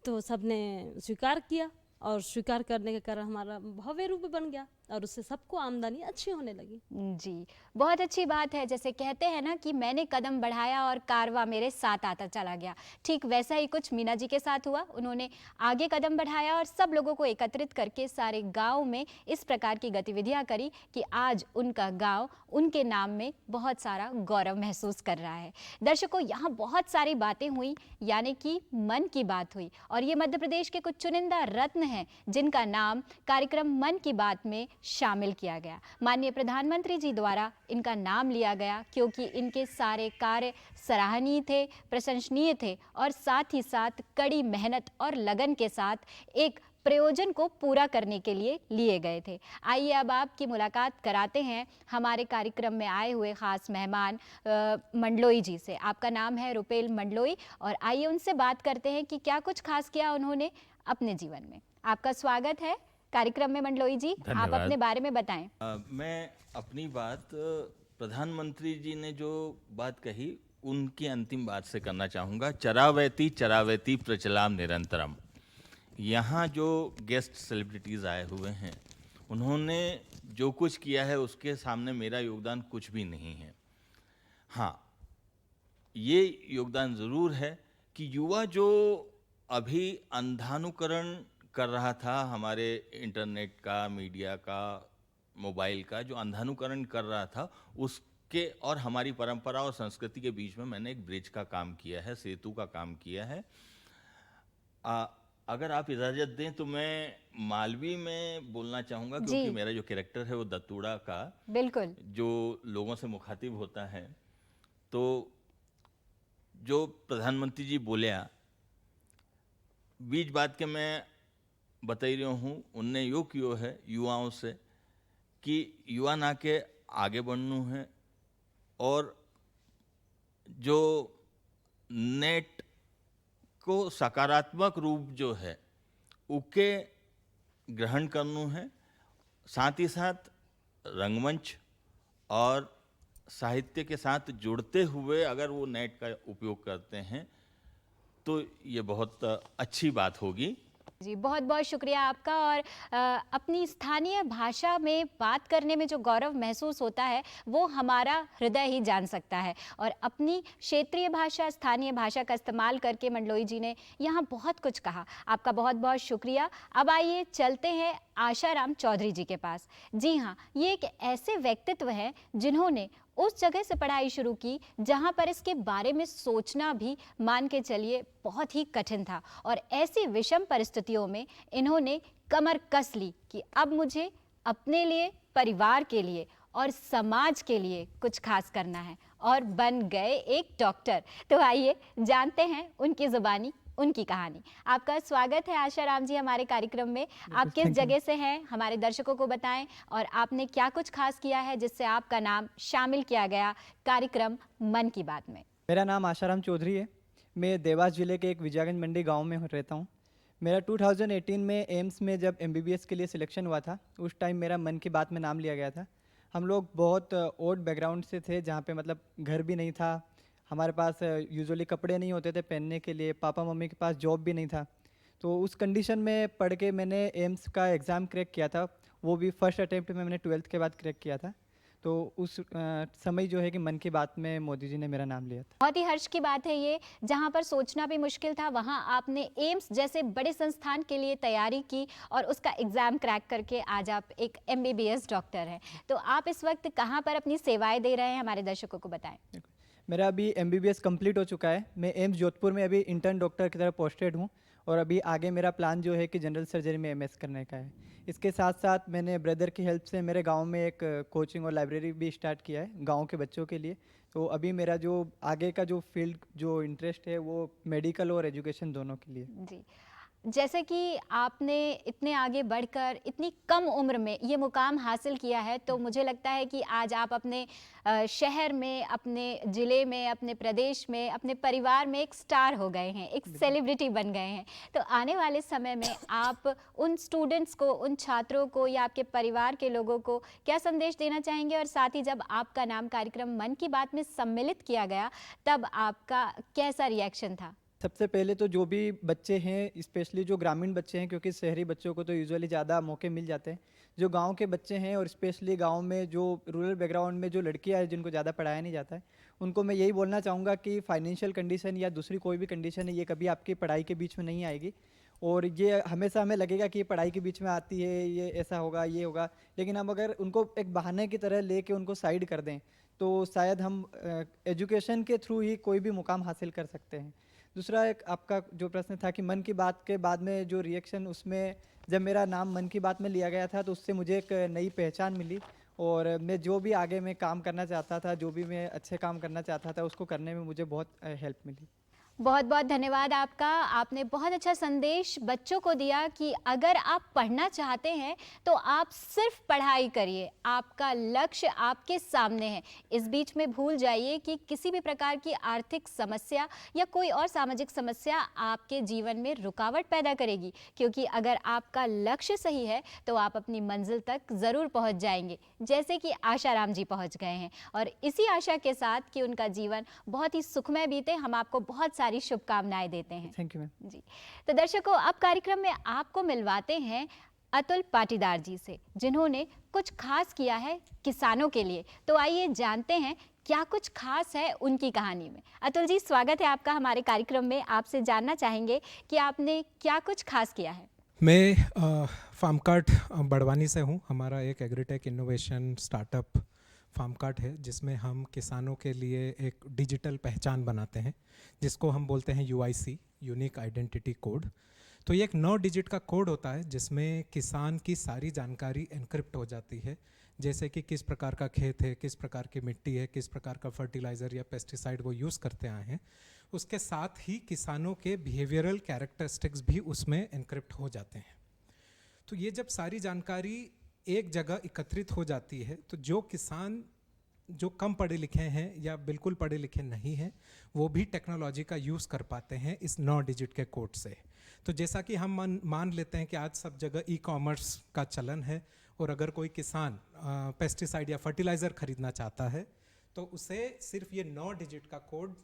तो सबने स्वीकार किया और स्वीकार करने के कारण हमारा भव्य रूप बन गया और उससे सबको आमदनी अच्छी होने लगी। जी, बहुत अच्छी बात है। जैसे कहते हैं ना कि मैंने कदम बढ़ाया और कारवां मेरे साथ आता चला गया, ठीक वैसा ही कुछ मीना जी के साथ हुआ। उन्होंने आगे कदम बढ़ाया और सब लोगों को एकत्रित करके सारे गांव में इस प्रकार की गतिविधियां करी कि आज उनका गांव उनके नाम में बहुत सारा गौरव महसूस कर रहा है। दर्शकों, यहाँ बहुत सारी बातें हुई, यानी कि मन की बात हुई, और ये मध्य प्रदेश के कुछ चुनिंदा रत्न हैं जिनका नाम कार्यक्रम मन की बात में शामिल किया गया। माननीय प्रधानमंत्री जी द्वारा इनका नाम लिया गया क्योंकि इनके सारे कार्य सराहनीय थे, प्रशंसनीय थे और साथ ही साथ कड़ी मेहनत और लगन के साथ एक प्रयोजन को पूरा करने के लिए लिए गए थे। आइए अब आपकी मुलाकात कराते हैं हमारे कार्यक्रम में आए हुए खास मेहमान मंडलोई जी से। आपका नाम है रुपेल मंडलोई और आइए उनसे बात करते हैं कि क्या कुछ खास किया उन्होंने अपने जीवन में। आपका स्वागत है कार्यक्रम में मंडलोई जी, आप अपने बारे में बताएं। मैं अपनी बात प्रधानमंत्री जी ने जो बात कही उनकी अंतिम बात से करना चाहूँगा। चरावैती चरावैती प्रचलाम निरंतरम। यहाँ जो गेस्ट सेलिब्रिटीज़ आए हुए हैं उन्होंने जो कुछ किया है उसके सामने मेरा योगदान कुछ भी नहीं है। हाँ, ये योगदान ज़रूर है कि युवा जो अभी अंधानुकरण कर रहा था हमारे इंटरनेट का, मीडिया का, मोबाइल का, जो अंधानुकरण कर रहा था उसके और हमारी परंपरा और संस्कृति के बीच में मैंने एक ब्रिज का काम किया है, सेतु का काम किया है। अगर आप इजाज़त दें तो मैं मालवी में बोलना चाहूँगा क्योंकि मेरा जो कैरेक्टर है वो दत्तूड़ा का, बिल्कुल, जो लोगों से मुखातिब होता है। तो जो प्रधानमंत्री जी बोलिया बीच बात के मैं बता रहा हूँ, उनने यो कियो है युवाओं से कि युवा ना के आगे बढ़ना है और जो नेट को सकारात्मक रूप जो है उके ग्रहण करना है, साथ ही साथ रंगमंच और साहित्य के साथ जुड़ते हुए अगर वो नेट का उपयोग करते हैं तो ये बहुत अच्छी बात होगी। जी, बहुत बहुत शुक्रिया आपका। और अपनी स्थानीय भाषा में बात करने में जो गौरव महसूस होता है वो हमारा हृदय ही जान सकता है। और अपनी क्षेत्रीय भाषा, स्थानीय भाषा का इस्तेमाल करके मंडलोई जी ने यहाँ बहुत कुछ कहा। आपका बहुत बहुत शुक्रिया। अब आइए चलते हैं आशाराम चौधरी जी के पास। जी हाँ, ये एक ऐसे व्यक्तित्व हैं जिन्होंने उस जगह से पढ़ाई शुरू की जहाँ पर इसके बारे में सोचना भी, मान के चलिए, बहुत ही कठिन था। और ऐसी विषम परिस्थितियों में इन्होंने कमर कस ली कि अब मुझे अपने लिए, परिवार के लिए और समाज के लिए कुछ खास करना है, और बन गए एक डॉक्टर। तो आइए जानते हैं उनकी ज़ुबानी उनकी कहानी। आपका स्वागत है आशाराम जी हमारे कार्यक्रम में। आप किस जगह से हैं, हमारे दर्शकों को बताएं, और आपने क्या कुछ खास किया है जिससे आपका नाम शामिल किया गया कार्यक्रम मन की बात में। मेरा नाम आशाराम चौधरी है। मैं देवास जिले के एक विजयगंज मंडी गांव में रहता हूं। मेरा 2018 में एम्स में जब MBBS के लिए सिलेक्शन हुआ था, उस टाइम मेरा मन की बात में नाम लिया गया था। हम लोग बहुत ओड बैकग्राउंड से थे, जहाँ पे मतलब घर भी नहीं था, हमारे पास यूजुअली कपड़े नहीं होते थे पहनने के लिए, पापा मम्मी के पास जॉब भी नहीं था। तो उस कंडीशन में पढ़ के मैंने एम्स का एग्ज़ाम क्रैक किया था, वो भी फर्स्ट अटैम्प्ट में मैंने 12th के बाद क्रैक किया था। तो उस समय जो है कि मन की बात में मोदी जी ने मेरा नाम लिया था। बहुत ही हर्ष की बात है ये, जहाँ पर सोचना भी मुश्किल था वहाँ आपने एम्स जैसे बड़े संस्थान के लिए तैयारी की और उसका एग्ज़ाम क्रैक करके आज आप एक MBBS डॉक्टर हैं। तो आप इस वक्त कहाँ पर अपनी सेवाएं दे रहे हैं, हमारे दर्शकों को बताएं। मेरा अभी MBBS कंप्लीट हो चुका है। मैं एम्स जोधपुर में अभी इंटर्न डॉक्टर की तरह पोस्टेड हूँ, और अभी आगे मेरा प्लान जो है कि जनरल सर्जरी में MS करने का है। इसके साथ साथ मैंने ब्रदर की हेल्प से मेरे गांव में एक कोचिंग और लाइब्रेरी भी स्टार्ट किया है गांव के बच्चों के लिए। तो अभी मेरा जो आगे का जो फील्ड, जो इंटरेस्ट है, वो मेडिकल और एजुकेशन दोनों के लिए। जी, जैसे कि आपने इतने आगे बढ़कर इतनी कम उम्र में ये मुकाम हासिल किया है, तो मुझे लगता है कि आज आप अपने शहर में, अपने ज़िले में, अपने प्रदेश में, अपने परिवार में एक स्टार हो गए हैं, एक सेलिब्रिटी बन गए हैं। तो आने वाले समय में आप उन स्टूडेंट्स को, उन छात्रों को या आपके परिवार के लोगों को क्या संदेश देना चाहेंगे? और साथ ही जब आपका नाम कार्यक्रम मन की बात में सम्मिलित किया गया, तब आपका कैसा रिएक्शन था? सबसे पहले तो जो भी बच्चे हैं, स्पेशली जो ग्रामीण बच्चे हैं, क्योंकि शहरी बच्चों को तो यूजुअली ज़्यादा मौके मिल जाते हैं, जो गांव के बच्चे हैं और स्पेशली गांव में जो रूरल बैकग्राउंड में जो लड़कियां हैं जिनको ज़्यादा पढ़ाया नहीं जाता है, उनको मैं यही बोलना चाहूँगा कि फाइनेंशियल कंडीशन या दूसरी कोई भी कंडीशन है, ये कभी आपकी पढ़ाई के बीच में नहीं आएगी। और ये हमेशा हमें लगेगा कि ये पढ़ाई के बीच में आती है, ये ऐसा होगा, ये होगा, लेकिन हम अगर उनको एक बहाने की तरह ले कर उनको साइड कर दें तो शायद हम एजुकेशन के थ्रू ही कोई भी मुकाम हासिल कर सकते हैं। दूसरा, एक आपका जो प्रश्न था कि मन की बात के बाद में जो रिएक्शन, उसमें जब मेरा नाम मन की बात में लिया गया था तो उससे मुझे एक नई पहचान मिली, और मैं जो भी आगे मैं काम करना चाहता था, जो भी मैं अच्छे काम करना चाहता था, उसको करने में मुझे बहुत हेल्प मिली। बहुत बहुत धन्यवाद आपका। आपने बहुत अच्छा संदेश बच्चों को दिया कि अगर आप पढ़ना चाहते हैं तो आप सिर्फ पढ़ाई करिए, आपका लक्ष्य आपके सामने है। इस बीच में भूल जाइए कि किसी भी प्रकार की आर्थिक समस्या या कोई और सामाजिक समस्या आपके जीवन में रुकावट पैदा करेगी, क्योंकि अगर आपका लक्ष्य सही है तो आप अपनी मंजिल तक ज़रूर पहुंच जाएंगे, जैसे कि आशाराम जी पहुंच गए हैं। और इसी आशा के साथ कि उनका जीवन बहुत ही सुखमय बीते, हम आपको बहुत सारी शुभकामनाएं देते हैं। Thank you ma'am. जी, तो दर्शकों, अब कार्यक्रम में आपको मिलवाते हैं अतुल पाटीदार जी से, जिन्होंने कुछ खास किया है किसानों के लिए। तो आइए जानते हैं क्या कुछ खास है उनकी कहानी में। अतुल जी, स्वागत है आपका हमारे कार्यक्रम में। आपसे जानना चाहेंगे कि आपने क्या कुछ खास किया है। मैं फार्म कार्ट बड़वानी से हूँ। हमारा एक agritech innovation startup farm cart है, जिसमें हम किसानों के लिए एक डिजिटल पहचान बनाते हैं, जिसको हम बोलते हैं UIC, यूनिक आइडेंटिटी कोड। तो ये एक 9 डिजिट का कोड होता है जिसमें किसान की सारी जानकारी एनक्रिप्ट हो जाती है, जैसे कि किस प्रकार का खेत है, किस प्रकार की मिट्टी है, किस प्रकार का फर्टिलाइज़र या पेस्टिसाइड वो यूज़ करते आए हैं। उसके साथ ही किसानों के बिहेवियरल कैरेक्टरिस्टिक्स भी उसमें एनक्रिप्ट हो जाते हैं। तो ये जब सारी जानकारी एक जगह एकत्रित हो जाती है, तो जो किसान जो कम पढ़े लिखे हैं या बिल्कुल पढ़े लिखे नहीं हैं, वो भी टेक्नोलॉजी का यूज़ कर पाते हैं इस 9 डिजिट के कोड से। तो जैसा कि हम मान लेते हैं कि आज सब जगह ई-कॉमर्स का चलन है, और अगर कोई किसान पेस्टिसाइड या फर्टिलाइज़र खरीदना चाहता है तो उसे सिर्फ ये 9 डिजिट का कोड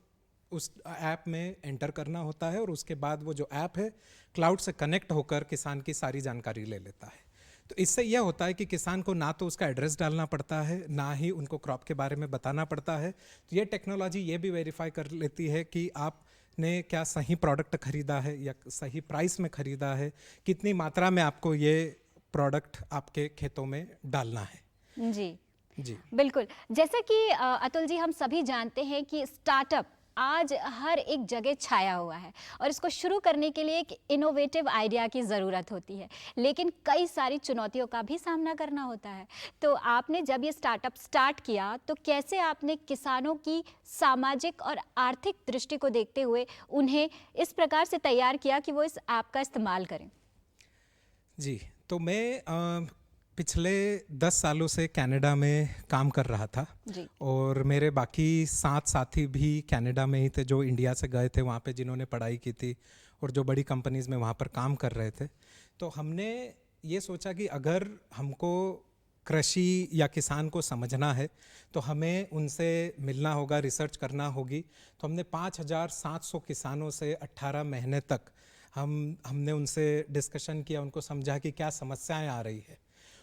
उस ऐप में एंटर करना होता है और उसके बाद वो जो ऐप है क्लाउड से कनेक्ट होकर किसान की सारी जानकारी ले लेता है। तो इससे यह होता है कि किसान को ना तो उसका एड्रेस डालना पड़ता है, ना ही उनको क्रॉप के बारे में बताना पड़ता है। तो ये टेक्नोलॉजी ये भी वेरीफाई कर लेती है कि आपने क्या सही प्रोडक्ट खरीदा है या सही प्राइस में खरीदा है, कितनी मात्रा में आपको ये प्रोडक्ट आपके खेतों में डालना है। जी जी बिल्कुल। जैसा कि अतुल जी, हम सभी जानते हैं कि स्टार्टअप आज हर एक जगह छाया हुआ है और इसको शुरू करने के लिए एक इनोवेटिव आइडिया की ज़रूरत होती है, लेकिन कई सारी चुनौतियों का भी सामना करना होता है। तो आपने जब ये स्टार्टअप स्टार्ट किया तो कैसे आपने किसानों की सामाजिक और आर्थिक दृष्टि को देखते हुए उन्हें इस प्रकार से तैयार किया कि वो इस ऐप का इस्तेमाल करें? जी, तो मैं पिछले 10 सालों से कनाडा में काम कर रहा था जी। और मेरे बाकी 7 साथी भी कनाडा में ही थे जो इंडिया से गए थे वहाँ पे, जिन्होंने पढ़ाई की थी और जो बड़ी कंपनीज़ में वहाँ पर काम कर रहे थे। तो हमने ये सोचा कि अगर हमको कृषि या किसान को समझना है तो हमें उनसे मिलना होगा, रिसर्च करना होगी। तो हमने 5,700 किसानों से 18 महीने तक हमने उनसे डिस्कशन किया, उनको समझा कि क्या समस्याएं आ रही है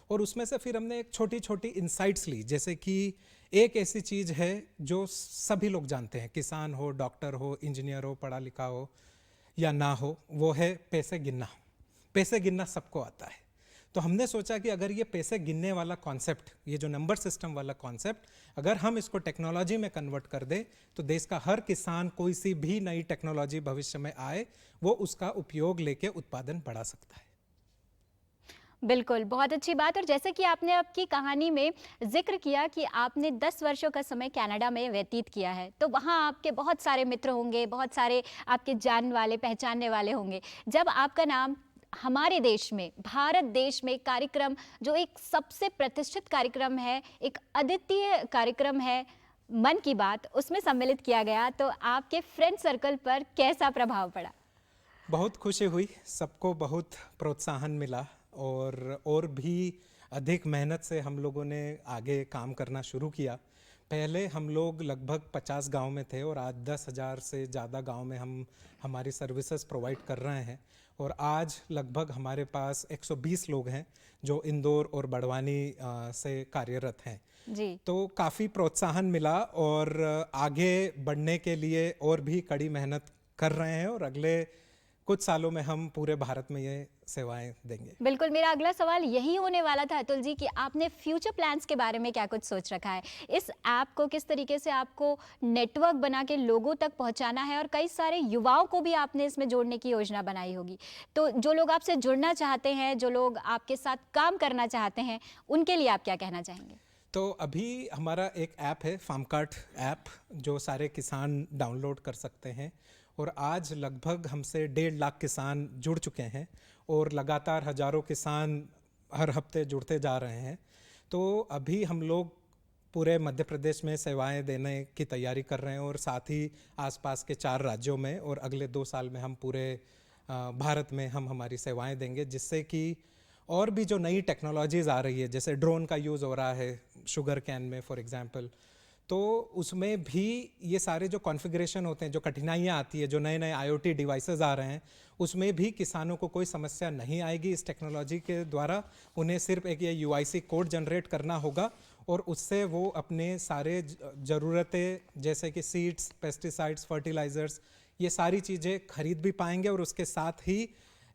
और उसमें से फिर हमने एक छोटी छोटी इंसाइट्स ली। जैसे कि एक ऐसी चीज़ है जो सभी लोग जानते हैं, किसान हो, डॉक्टर हो, इंजीनियर हो, पढ़ा लिखा हो या ना हो, वो है पैसे गिनना। पैसे गिनना सबको आता है। तो हमने सोचा कि अगर ये पैसे गिनने वाला कॉन्सेप्ट, ये जो नंबर सिस्टम वाला कॉन्सेप्ट, अगर हम इसको टेक्नोलॉजी में कन्वर्ट कर दें तो देश का हर किसान कोई सी भी नई टेक्नोलॉजी भविष्य में आए वो उसका उपयोग लेके उत्पादन बढ़ा सकता है। बिल्कुल, बहुत अच्छी बात। और जैसे कि आपने आपकी कहानी में ज़िक्र किया कि आपने 10 वर्षों का समय कनाडा में व्यतीत किया है, तो वहाँ आपके बहुत सारे मित्र होंगे, बहुत सारे आपके जानने वाले, पहचानने वाले होंगे। जब आपका नाम हमारे देश में, भारत देश में कार्यक्रम, जो एक सबसे प्रतिष्ठित कार्यक्रम है, एक अद्वितीय कार्यक्रम है, मन की बात, उसमें सम्मिलित किया गया, तो आपके फ्रेंड सर्कल पर कैसा प्रभाव पड़ा? बहुत खुशी हुई, सबको बहुत प्रोत्साहन मिला और भी अधिक मेहनत से हम लोगों ने आगे काम करना शुरू किया। पहले हम लोग लगभग 50 गांव में थे और आज 10,000 से ज़्यादा गांव में हम हमारी सर्विसेज प्रोवाइड कर रहे हैं और आज लगभग हमारे पास 120 लोग हैं जो इंदौर और बड़वानी से कार्यरत हैं। जी। तो काफ़ी प्रोत्साहन मिला और आगे बढ़ने के लिए और भी कड़ी मेहनत कर रहे हैं और अगले कुछ सालों में हम पूरे भारत में ये सेवाएं देंगे। बिल्कुल, मेरा अगला सवाल यही होने वाला था अतुल जी कि आपने फ्यूचर प्लान्स के बारे में क्या कुछ सोच रखा है? इस ऐप को किस तरीके से आपको नेटवर्क बना के लोगों तक पहुंचाना है और कई सारे युवाओं को भी आपने इसमें जोड़ने की योजना बनाई होगी। तो जो लोग आपसे जुड़ना चाहते हैं, जो लोग आपके साथ काम करना चाहते हैं, उनके लिए आप क्या कहना चाहेंगे? तो अभी हमारा एक ऐप है, फार्मकार्ट ऐप, जो सारे किसान डाउनलोड कर सकते हैं और आज लगभग हमसे 1.5 लाख किसान जुड़ चुके हैं और लगातार हजारों किसान हर हफ्ते जुड़ते जा रहे हैं। तो अभी हम लोग पूरे मध्य प्रदेश में सेवाएं देने की तैयारी कर रहे हैं और साथ ही आसपास के 4 राज्यों में, और अगले 2 साल में हम पूरे भारत में हम हमारी सेवाएं देंगे, जिससे कि और भी जो नई टेक्नोलॉजीज़ आ रही है, जैसे ड्रोन का यूज़ हो रहा है शुगर कैन में फॉर एग्जांपल, तो उसमें भी ये सारे जो कॉन्फ़िगरेशन होते हैं, जो कठिनाइयाँ आती है, जो नए नए IoT डिवाइसेस आ रहे हैं, उसमें भी किसानों को कोई समस्या नहीं आएगी। इस टेक्नोलॉजी के द्वारा उन्हें सिर्फ एक ये UIC कोड जनरेट करना होगा और उससे वो अपने सारे ज़रूरतें जैसे कि सीड्स, पेस्टिसाइड्स, फर्टिलाइज़र्स, ये सारी चीज़ें खरीद भी पाएंगे और उसके साथ ही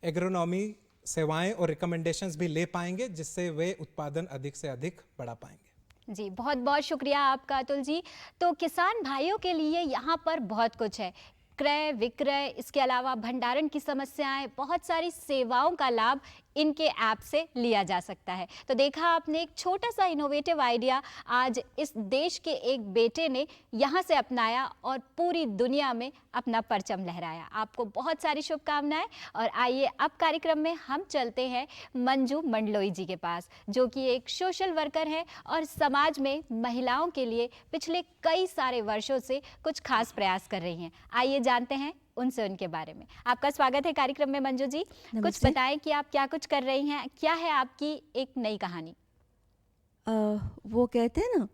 एग्रोनॉमी सेवाएं और रिकमेंडेशंस भी ले पाएंगे, जिससे वे उत्पादन अधिक से अधिक बढ़ा पाएंगे। जी, बहुत बहुत शुक्रिया आपका अतुल जी। तो किसान भाइयों के लिए यहाँ पर बहुत कुछ है, क्रय विक्रय, इसके अलावा भंडारण की समस्याएं, बहुत सारी सेवाओं का लाभ इनके ऐप से लिया जा सकता है। तो देखा आपने, एक छोटा सा इनोवेटिव आइडिया आज इस देश के एक बेटे ने यहाँ से अपनाया और पूरी दुनिया में अपना परचम लहराया। आपको बहुत सारी शुभकामनाएं। और आइए अब कार्यक्रम में हम चलते हैं मंजू मंडलोई जी के पास, जो कि एक सोशल वर्कर है और समाज में महिलाओं के लिए पिछले कई सारे वर्षों से कुछ खास प्रयास कर रही हैं। आइए जानते हैं उनसे उनके बारे में। आपका स्वागत है कार्यक्रम में मंजू जी। कुछ बताएं कि आप क्या कुछ कर रही हैं, क्या है आपकी एक नई कहानी? वो कहते हैं ना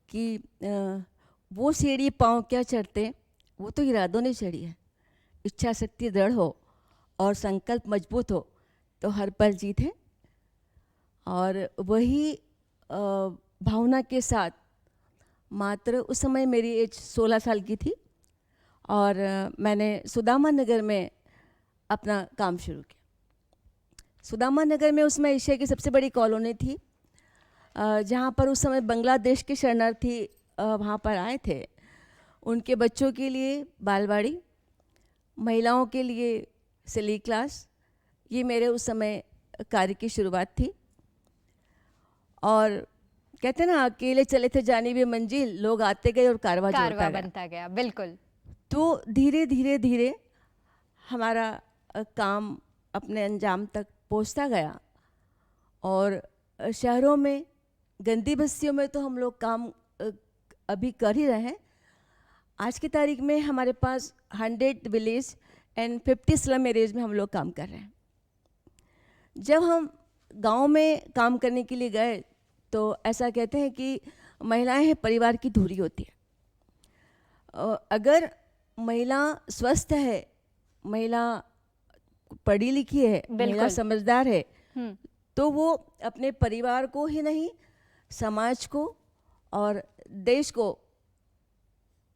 कि वो सीढ़ी पाँव क्या चढ़ते वो तो इरादों ने चढ़ी है। इच्छा शक्ति दृढ़ हो और संकल्प मजबूत हो तो हर पल जीत है। और वही भावना के साथ मात्र उस समय मेरी एज 16 साल की थी और मैंने सुदामा नगर में अपना काम शुरू किया। सुदामा नगर में उसमें एशिया की सबसे बड़ी कॉलोनी थी, जहाँ पर उस समय बांग्लादेश के शरणार्थी वहाँ पर आए थे। उनके बच्चों के लिए बालवाड़ी, महिलाओं के लिए सिली क्लास, ये मेरे उस समय कार्य की शुरुआत थी। और कहते हैं ना, अकेले चले थे जानी भी मंजिल, लोग आते गए और कारवा बनता गया। बिल्कुल। तो धीरे धीरे धीरे हमारा काम अपने अंजाम तक पहुंचता गया और शहरों में, गंदी बस्तियों में तो हम लोग काम अभी कर ही रहे हैं। आज की तारीख में हमारे पास 100 विलेज एंड 50 स्लम एरियाज में हम लोग काम कर रहे हैं। जब हम गांव में काम करने के लिए गए तो ऐसा कहते हैं कि महिलाएं हैं परिवार की धुरी होती है। अगर महिला स्वस्थ है, महिला पढ़ी लिखी है, महिला समझदार है, तो वो अपने परिवार को ही नहीं, समाज को और देश को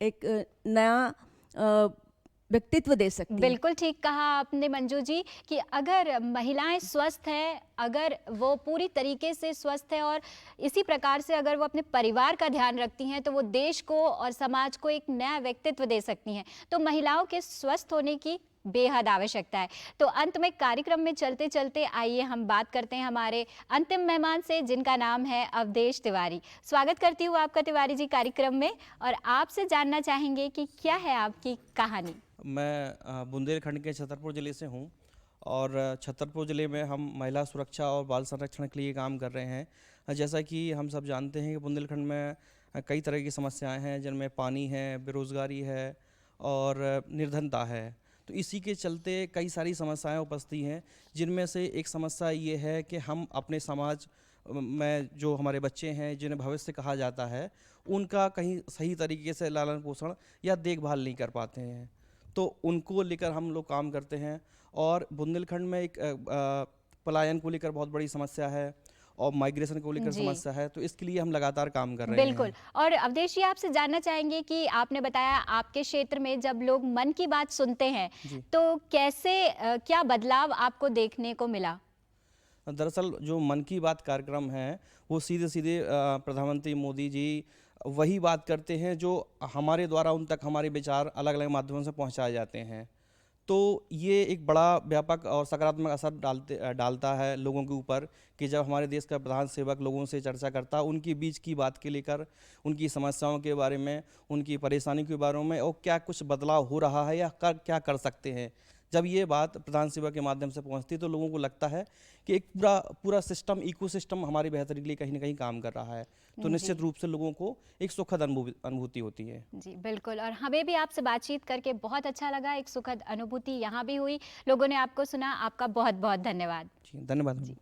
एक नया व्यक्तित्व दे सकती है। बिल्कुल ठीक कहा आपने मंजू जी कि अगर महिलाएं स्वस्थ हैं, अगर वो पूरी तरीके से स्वस्थ है और इसी प्रकार से अगर वो अपने परिवार का ध्यान रखती हैं तो वो देश को और समाज को एक नया व्यक्तित्व दे सकती हैं। तो महिलाओं के स्वस्थ होने की बेहद आवश्यकता है। तो अंत में कार्यक्रम में चलते चलते आइए हम बात करते हैं हमारे अंतिम मेहमान से, जिनका नाम है अवधेश तिवारी। स्वागत करती हूँ आपका तिवारी जी कार्यक्रम में और आपसे जानना चाहेंगे कि क्या है आपकी कहानी। मैं बुंदेलखंड के छतरपुर ज़िले से हूँ और छतरपुर ज़िले में हम महिला सुरक्षा और बाल संरक्षण के लिए काम कर रहे हैं। जैसा कि हम सब जानते हैं कि बुंदेलखंड में कई तरह की समस्याएं हैं, जिनमें पानी है, बेरोज़गारी है और निर्धनता है। तो इसी के चलते कई सारी समस्याएं उपस्थित हैं, जिनमें से एक समस्या ये है कि हम अपने समाज में जो हमारे बच्चे हैं, जिन्हें भविष्य कहा जाता है, उनका कहीं सही तरीके से लालन पोषण या देखभाल नहीं कर पाते हैं। तो उनको लेकर हम लोग काम करते हैं। और बुंदेलखंड में एक पलायन को लेकर बहुत बड़ी समस्या है और माइग्रेशन को लेकर समस्या है, तो इसके लिए हम लगातार काम कर रहे हैं। बिल्कुल। और अवधेश जी, आपसे जानना चाहेंगे कि आपने बताया आपके क्षेत्र में जब लोग मन की बात सुनते हैं तो कैसे क्या बदलाव आपको देखने को मिला? दरअसल जो मन की बात कार्यक्रम है वो सीधे सीधे प्रधानमंत्री मोदी जी वही बात करते हैं जो हमारे द्वारा उन तक हमारे विचार अलग अलग माध्यमों से पहुंचाए जाते हैं। तो ये एक बड़ा व्यापक और सकारात्मक असर डालता है लोगों के ऊपर कि जब हमारे देश का प्रधान सेवक लोगों से चर्चा करता, उनके बीच की बात के लेकर, उनकी समस्याओं के बारे में, उनकी परेशानी के बारे में और क्या कुछ बदलाव हो रहा है या क्या कर सकते हैं, जब ये बात प्रधान सेवक के माध्यम से पहुंचती है तो लोगों को लगता है कि एक पूरा सिस्टम, इकोसिस्टम हमारी बेहतरी के लिए कहीं ना कहीं काम कर रहा है। तो निश्चित रूप से लोगों को एक सुखद अनुभूति होती है। जी बिल्कुल। और हमें भी आपसे बातचीत करके बहुत अच्छा लगा, एक सुखद अनुभूति यहाँ भी हुई, लोगों ने आपको सुना, आपका बहुत बहुत धन्यवाद। जी धन्यवाद जी।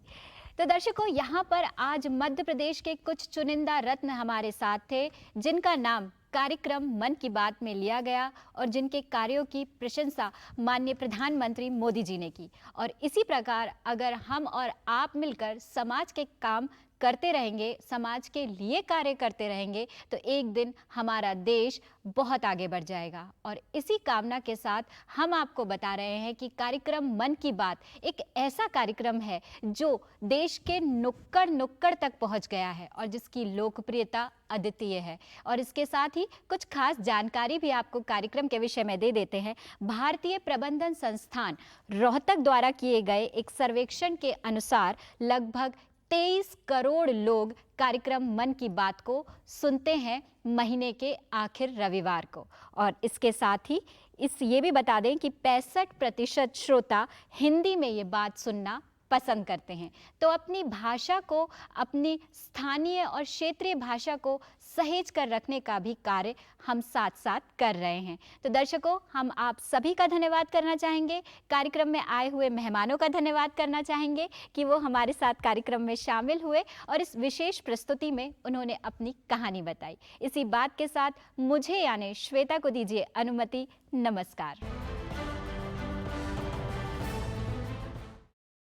तो दर्शकों, यहाँ पर आज मध्य प्रदेश के कुछ चुनिंदा रत्न हमारे साथ थे, जिनका नाम कार्यक्रम मन की बात में लिया गया और जिनके कार्यों की प्रशंसा माननीय प्रधानमंत्री मोदी जी ने की। और इसी प्रकार अगर हम और आप मिलकर समाज के काम करते रहेंगे, समाज के लिए कार्य करते रहेंगे, तो एक दिन हमारा देश बहुत आगे बढ़ जाएगा। और इसी कामना के साथ हम आपको बता रहे हैं कि कार्यक्रम मन की बात एक ऐसा कार्यक्रम है जो देश के नुक्कड़ नुक्कड़ तक पहुंच गया है और जिसकी लोकप्रियता अद्वितीय है। और इसके साथ ही कुछ खास जानकारी भी आपको कार्यक्रम के विषय में दे देते हैं। भारतीय प्रबंधन संस्थान रोहतक द्वारा किए गए एक सर्वेक्षण के अनुसार लगभग 23 करोड़ लोग कार्यक्रम मन की बात को सुनते हैं महीने के आखिर रविवार को। और इसके साथ ही ये भी बता दें कि 65% श्रोता हिंदी में ये बात सुनना पसंद करते हैं। तो अपनी भाषा को, अपनी स्थानीय और क्षेत्रीय भाषा को सहेज कर रखने का भी कार्य हम साथ साथ कर रहे हैं। तो दर्शकों, हम आप सभी का धन्यवाद करना चाहेंगे, कार्यक्रम में आए हुए मेहमानों का धन्यवाद करना चाहेंगे कि वो हमारे साथ कार्यक्रम में शामिल हुए और इस विशेष प्रस्तुति में उन्होंने अपनी कहानी बताई। इसी बात के साथ मुझे यानी श्वेता को दीजिए अनुमति। नमस्कार।